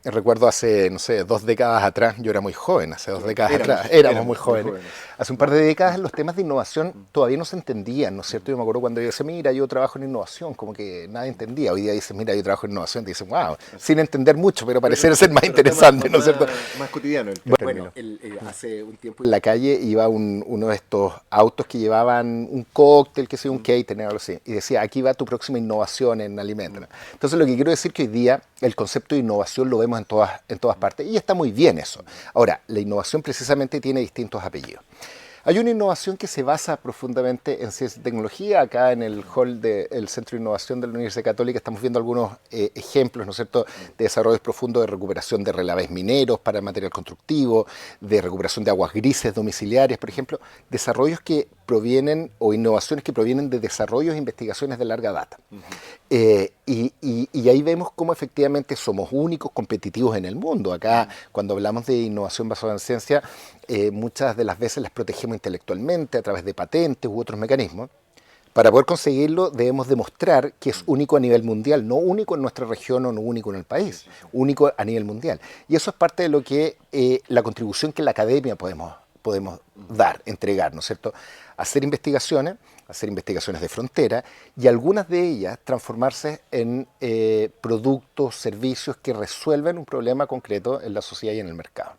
Recuerdo hace, no sé, 2 décadas atrás, yo era muy joven, hace 2 décadas atrás, éramos muy jóvenes. Hace un par de décadas los temas de innovación todavía no se entendían, ¿no es cierto? Yo me acuerdo cuando yo decía, mira, yo trabajo en innovación, como que nadie entendía. Hoy día dices, mira, yo trabajo en innovación, te dicen, wow, sin entender mucho, pero pareciera ser más interesante, ¿no es cierto? Más cotidiano. Bueno, hace un tiempo en la calle iba uno de estos autos que llevaban un cóctel, que sea un catering, algo así, y decía, aquí va tu próxima innovación en alimentos. Entonces lo que quiero decir que hoy día el concepto de innovación lo vemos en todas partes, y está muy bien eso. Ahora, la innovación precisamente tiene distintos apellidos. Hay una innovación que se basa profundamente en ciencia y tecnología. Acá en el hall del Centro de Innovación de la Universidad Católica estamos viendo algunos ejemplos, ¿no es cierto?, de desarrollos profundos de recuperación de relaves mineros para el material constructivo, de recuperación de aguas grises domiciliarias, por ejemplo, desarrollos que provienen o innovaciones que provienen de desarrollos e investigaciones de larga data. Y ahí vemos cómo efectivamente somos únicos, competitivos en el mundo. Acá, cuando hablamos de innovación basada en ciencia, muchas de las veces las protegemos intelectualmente a través de patentes u otros mecanismos. Para poder conseguirlo debemos demostrar que es único a nivel mundial, no único en nuestra región o no único en el país, único a nivel mundial. Y eso es parte de lo que la contribución que la academia podemos dar, entregar, ¿no es cierto? Hacer investigaciones de frontera y algunas de ellas transformarse en productos, servicios que resuelven un problema concreto en la sociedad y en el mercado.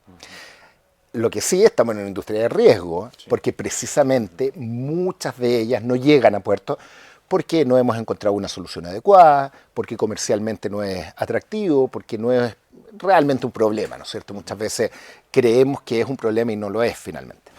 Lo que sí, estamos en una industria de riesgo, porque precisamente muchas de ellas no llegan a puerto porque no hemos encontrado una solución adecuada, porque comercialmente no es atractivo, porque no es realmente un problema, ¿no es cierto? Muchas veces creemos que es un problema y no lo es finalmente.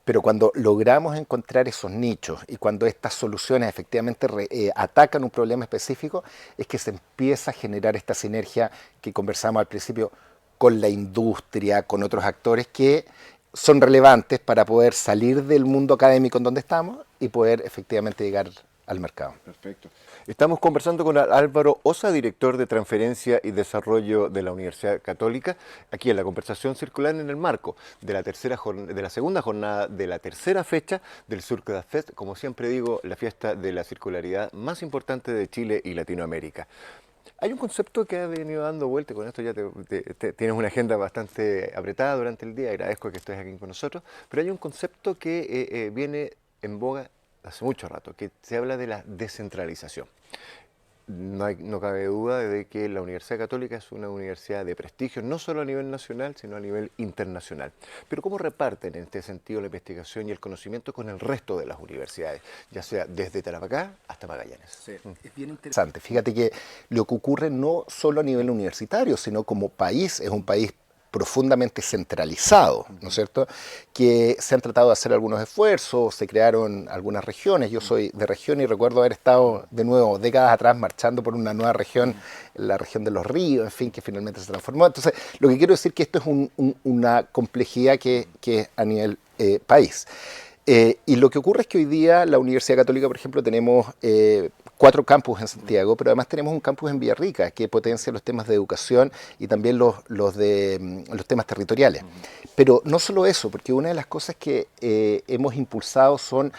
Pero cuando logramos encontrar esos nichos y cuando estas soluciones efectivamente atacan un problema específico, es que se empieza a generar esta sinergia que conversamos al principio con la industria, con otros actores que son relevantes para poder salir del mundo académico en donde estamos y poder efectivamente llegar al mercado. Perfecto. Estamos conversando con Álvaro Osa, director de Transferencia y Desarrollo de la Universidad Católica, aquí en la conversación circular en el marco de la segunda jornada de la tercera fecha del Circular Fest, como siempre digo, la fiesta de la circularidad más importante de Chile y Latinoamérica. Hay un concepto que ha venido dando vuelta, con esto ya tienes una agenda bastante apretada durante el día, agradezco que estés aquí con nosotros, pero hay un concepto que viene en boga hace mucho rato, que se habla de la descentralización. No cabe duda de que la Universidad Católica es una universidad de prestigio, no solo a nivel nacional, sino a nivel internacional. Pero ¿cómo reparten en este sentido la investigación y el conocimiento con el resto de las universidades, ya sea desde Tarapacá hasta Magallanes? Sí, es bien interesante. Fíjate que lo que ocurre no solo a nivel universitario, sino como país, es un país profundamente centralizado, ¿no es cierto? Que se han tratado de hacer algunos esfuerzos, se crearon algunas regiones. Yo soy de región y recuerdo haber estado de nuevo décadas atrás marchando por una nueva región, la región de los ríos, en fin, que finalmente se transformó. Entonces, lo que quiero decir es que esto es una complejidad que es a nivel país. Y lo que ocurre es que hoy día la Universidad Católica, por ejemplo, tenemos 4 campus en Santiago, pero además tenemos un campus en Villarrica que potencia los temas de educación y también los temas territoriales. Pero no solo eso, porque una de las cosas que hemos impulsado son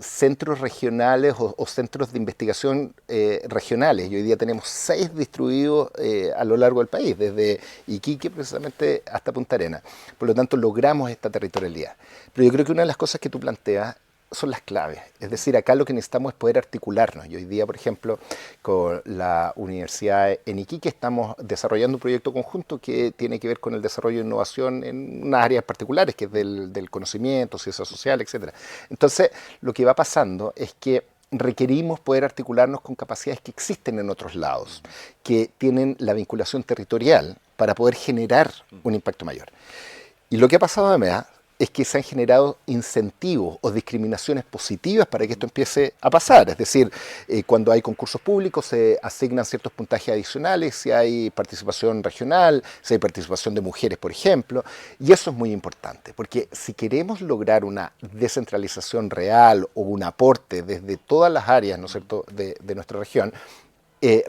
centros regionales o centros de investigación regionales. Y hoy día tenemos 6 distribuidos a lo largo del país, desde Iquique precisamente hasta Punta Arenas. Por lo tanto, logramos esta territorialidad. Pero yo creo que una de las cosas que tú planteas son las claves. Es decir, acá lo que necesitamos es poder articularnos. Y hoy día, por ejemplo, con la Universidad en Iquique estamos desarrollando un proyecto conjunto que tiene que ver con el desarrollo de innovación en unas áreas particulares, que es del conocimiento, ciencia social, etc. Entonces, lo que va pasando es que requerimos poder articularnos con capacidades que existen en otros lados, que tienen la vinculación territorial para poder generar un impacto mayor. Y lo que ha pasado además es que se han generado incentivos o discriminaciones positivas para que esto empiece a pasar. Es decir, cuando hay concursos públicos se asignan ciertos puntajes adicionales, si hay participación regional, si hay participación de mujeres, por ejemplo, y eso es muy importante, porque si queremos lograr una descentralización real o un aporte desde todas las áreas, ¿no es cierto?, de nuestra región,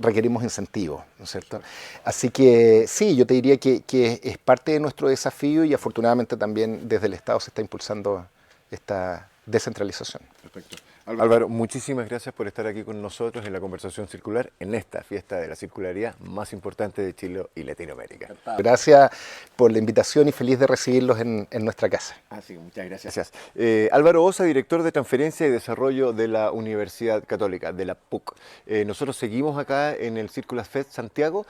requerimos incentivos, ¿no es cierto? Así que sí, yo te diría que es parte de nuestro desafío y afortunadamente también desde el Estado se está impulsando esta descentralización. Perfecto. Álvaro, muchísimas gracias por estar aquí con nosotros en la conversación circular, en esta fiesta de la circularidad más importante de Chile y Latinoamérica. Gracias por la invitación y feliz de recibirlos en nuestra casa. Así que muchas gracias. Álvaro Osa, director de Transferencia y Desarrollo de la Universidad Católica, de la PUC. Nosotros seguimos acá en el Circular Fest Santiago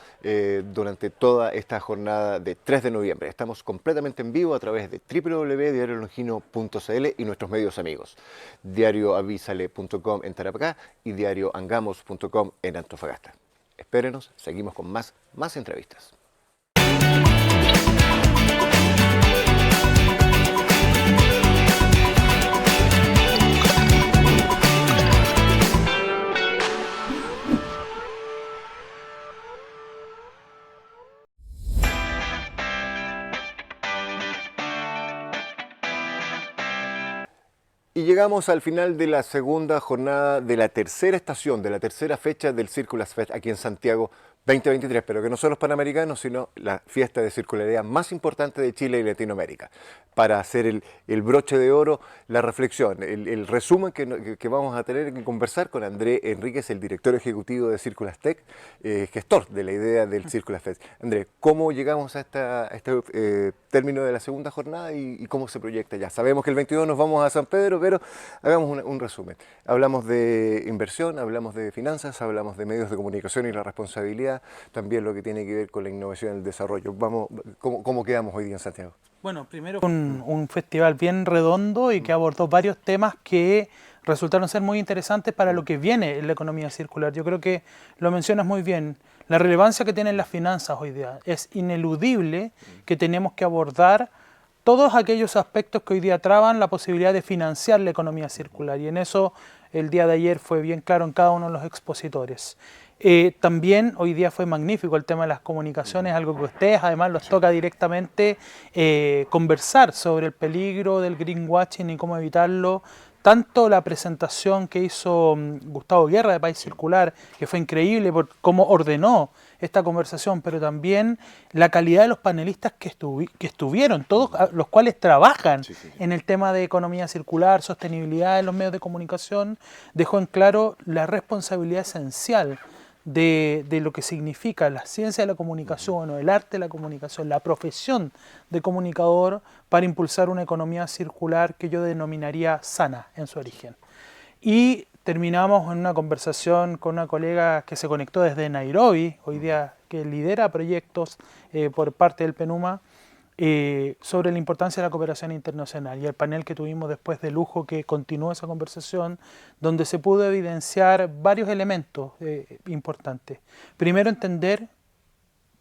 durante toda esta jornada de 3 de noviembre. Estamos completamente en vivo a través de www.diariolongino.cl y nuestros medios amigos. Diario Avisale.com en Tarapacá y diarioangamos.com en Antofagasta. Espérenos, seguimos con más entrevistas. Y llegamos al final de la segunda jornada de la tercera estación, de la tercera fecha del Circulars Fest aquí en Santiago 2023, pero que no son los Panamericanos, sino la fiesta de circularidad más importante de Chile y Latinoamérica. Para hacer el broche de oro, la reflexión, el resumen que vamos a tener que conversar con André Enríquez, el director ejecutivo de Circulars Tech, gestor de la idea del Circulars Fest. André, ¿cómo llegamos a este término de la segunda jornada y cómo se proyecta ya? Sabemos que el 22 nos vamos a San Pedro, pero hagamos un resumen. Hablamos de inversión, hablamos de finanzas, hablamos de medios de comunicación y la responsabilidad, también lo que tiene que ver con la innovación y el desarrollo. Vamos, ¿cómo quedamos hoy día en Santiago? Bueno, primero un festival bien redondo y que abordó varios temas que resultaron ser muy interesantes para lo que viene en la economía circular. Yo creo que lo mencionas muy bien. La relevancia que tienen las finanzas hoy día es ineludible, que tenemos que abordar todos aquellos aspectos que hoy día traban la posibilidad de financiar la economía circular, y en eso el día de ayer fue bien claro en cada uno de los expositores. También hoy día fue magnífico el tema de las comunicaciones, algo que a ustedes además los toca directamente conversar sobre el peligro del greenwashing y cómo evitarlo. Tanto la presentación que hizo Gustavo Guerra de País Circular, que fue increíble por cómo ordenó esta conversación, pero también la calidad de los panelistas que estuvieron, todos los cuales trabajan en el tema de economía circular, sostenibilidad en los medios de comunicación, dejó en claro la responsabilidad esencial de lo que significa la ciencia de la comunicación o el arte de la comunicación, la profesión de comunicador para impulsar una economía circular que yo denominaría sana en su origen. Y terminamos en una conversación con una colega que se conectó desde Nairobi, hoy día que lidera proyectos por parte del PENUMA, sobre la importancia de la cooperación internacional, y el panel que tuvimos después de lujo que continuó esa conversación, donde se pudo evidenciar varios elementos importantes. Primero, entender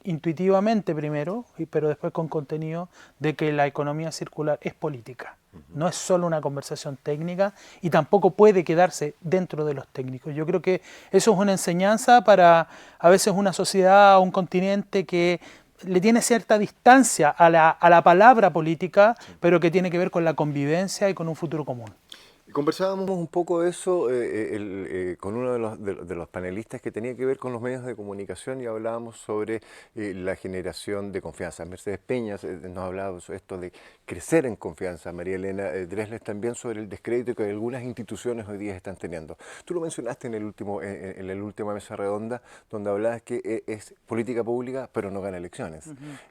intuitivamente pero después con contenido, de que la economía circular es política. No es solo una conversación técnica y tampoco puede quedarse dentro de los técnicos. Yo creo que eso es una enseñanza para a veces una sociedad o un continente que le tiene cierta distancia a la palabra política, pero que tiene que ver con la convivencia y con un futuro común. Conversábamos un poco de eso con uno de los panelistas que tenía que ver con los medios de comunicación, y hablábamos sobre la generación de confianza. Mercedes Peña nos hablaba sobre esto de crecer en confianza. María Elena Dresler también sobre el descrédito que algunas instituciones hoy día están teniendo. Tú lo mencionaste en la última mesa redonda, donde hablabas que es política pública, pero no gana elecciones.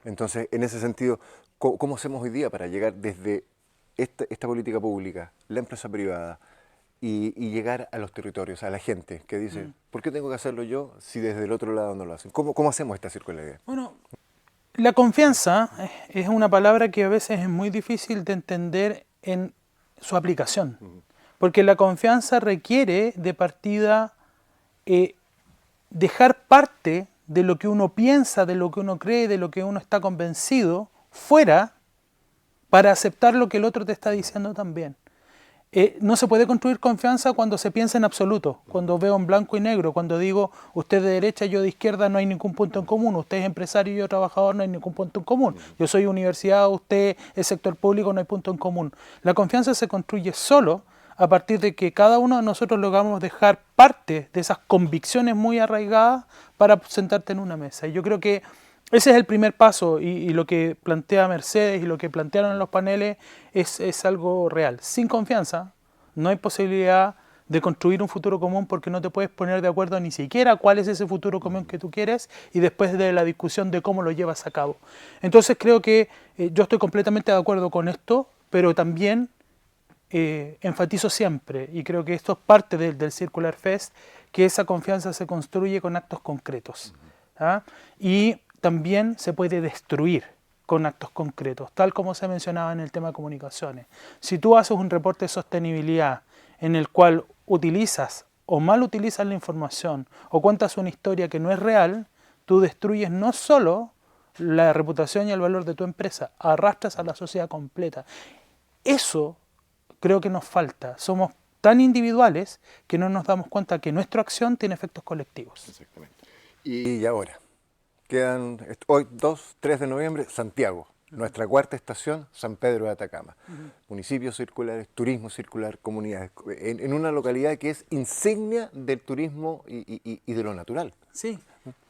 Entonces, en ese sentido, ¿cómo hacemos hoy día para llegar desde esta política pública, la empresa privada, y llegar a los territorios, a la gente que dice, ¿por qué tengo que hacerlo yo si desde el otro lado no lo hacen? ¿Cómo hacemos esta circularidad? Bueno, la confianza es una palabra que a veces es muy difícil de entender en su aplicación, porque la confianza requiere de partida dejar parte de lo que uno piensa, de lo que uno cree, de lo que uno está convencido, fuera, para aceptar lo que el otro te está diciendo también. No se puede construir confianza cuando se piensa en absoluto, cuando veo en blanco y negro, cuando digo usted de derecha, yo de izquierda, no hay ningún punto en común, usted es empresario y yo trabajador, no hay ningún punto en común, yo soy universidad, usted es sector público, no hay punto en común. La confianza se construye solo a partir de que cada uno de nosotros logramos dejar parte de esas convicciones muy arraigadas para sentarte en una mesa. Y yo creo que ese es el primer paso, y lo que plantea Mercedes y lo que plantearon en los paneles es algo real. Sin confianza no hay posibilidad de construir un futuro común, porque no te puedes poner de acuerdo ni siquiera cuál es ese futuro común que tú quieres, y después de la discusión de cómo lo llevas a cabo. Entonces creo que yo estoy completamente de acuerdo con esto, pero también enfatizo siempre, y creo que esto es parte del Circular Fest, que esa confianza se construye con actos concretos. Y también se puede destruir con actos concretos, tal como se mencionaba en el tema de comunicaciones. Si tú haces un reporte de sostenibilidad en el cual utilizas o mal utilizas la información o cuentas una historia que no es real, tú destruyes no solo la reputación y el valor de tu empresa, arrastras a la sociedad completa. Eso creo que nos falta. Somos tan individuales que no nos damos cuenta que nuestra acción tiene efectos colectivos. Exactamente. Y ahora, quedan hoy 2, 3 de noviembre, Santiago. Nuestra cuarta estación, San Pedro de Atacama. Municipios circulares, turismo circular, comunidades, en una localidad que es insignia del turismo y de lo natural. Sí.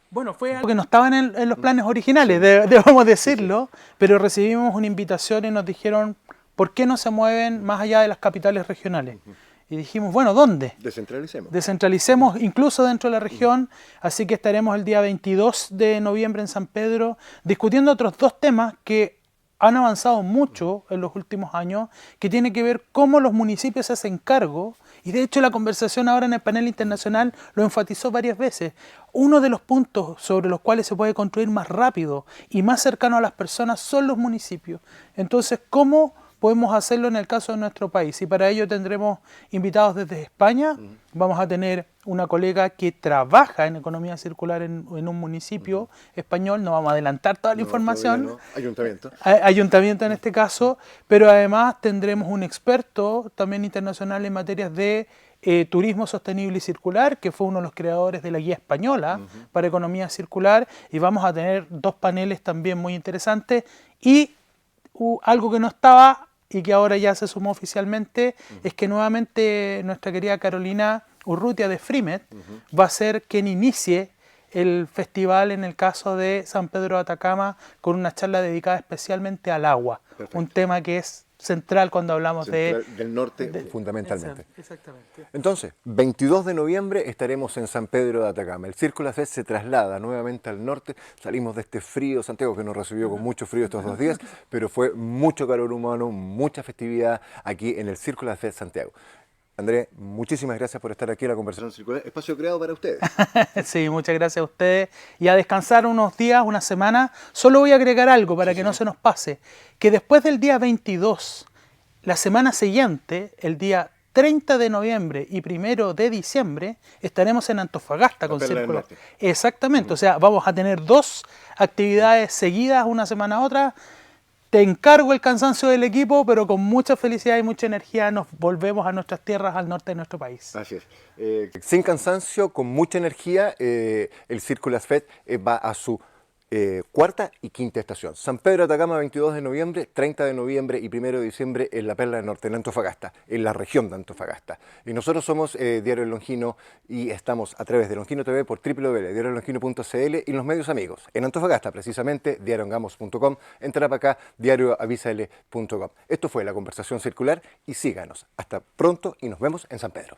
Bueno, fue algo que no estaba en los planes originales, debemos decirlo, pero recibimos una invitación y nos dijeron, ¿por qué no se mueven más allá de las capitales regionales? Y dijimos, bueno, ¿dónde? Descentralicemos. Descentralicemos incluso dentro de la región, así que estaremos el día 22 de noviembre en San Pedro discutiendo otros dos temas que han avanzado mucho en los últimos años, que tiene que ver cómo los municipios se hacen cargo, y de hecho la conversación ahora en el panel internacional lo enfatizó varias veces. Uno de los puntos sobre los cuales se puede construir más rápido y más cercano a las personas son los municipios. Entonces, ¿cómo podemos hacerlo en el caso de nuestro país? Y para ello tendremos invitados desde España. Vamos a tener una colega que trabaja en economía circular en un municipio español. No vamos a adelantar toda la información. No. Ayuntamiento. Ayuntamiento en este caso, pero además tendremos un experto también internacional en materias de turismo sostenible y circular, que fue uno de los creadores de la guía española para economía circular, y vamos a tener dos paneles también muy interesantes, y algo que no estaba y que ahora ya se sumó oficialmente, es que nuevamente nuestra querida Carolina Urrutia de Frimet va a ser quien inicie el festival en el caso de San Pedro de Atacama, con una charla dedicada especialmente al agua. Perfecto. Un tema que es central cuando hablamos del norte, fundamentalmente. Exactamente. Entonces, 22 de noviembre estaremos en San Pedro de Atacama. El Círculo Fest se traslada nuevamente al norte. Salimos de este frío Santiago, que nos recibió con mucho frío estos 2 días, pero fue mucho calor humano, mucha festividad aquí en el Círculo Fest Santiago. André, muchísimas gracias por estar aquí en la conversación circular. Espacio creado para ustedes. Sí, muchas gracias a ustedes. Y a descansar unos días, una semana. Solo voy a agregar algo para que no se nos pase. Que después del día 22, la semana siguiente, el día 30 de noviembre y 1 de diciembre, estaremos en Antofagasta con Círculo. Exactamente, o sea, vamos a tener 2 actividades seguidas, una semana a otra. Te encargo el cansancio del equipo, pero con mucha felicidad y mucha energía nos volvemos a nuestras tierras al norte de nuestro país. Así es. Sin cansancio, con mucha energía, el Círculo Fest va a su cuarta y quinta estación. San Pedro de Atacama, 22 de noviembre, 30 de noviembre y 1 de diciembre en la Perla del Norte, en Antofagasta, en la región de Antofagasta. Y nosotros somos Diario El Longino y estamos a través de Longino TV por www.diariolongino.cl y los medios amigos. En Antofagasta, precisamente, diarioangamos.com, en Tarapacá, diarioavisal.com. Esto fue La Conversación Circular y síganos. Hasta pronto y nos vemos en San Pedro.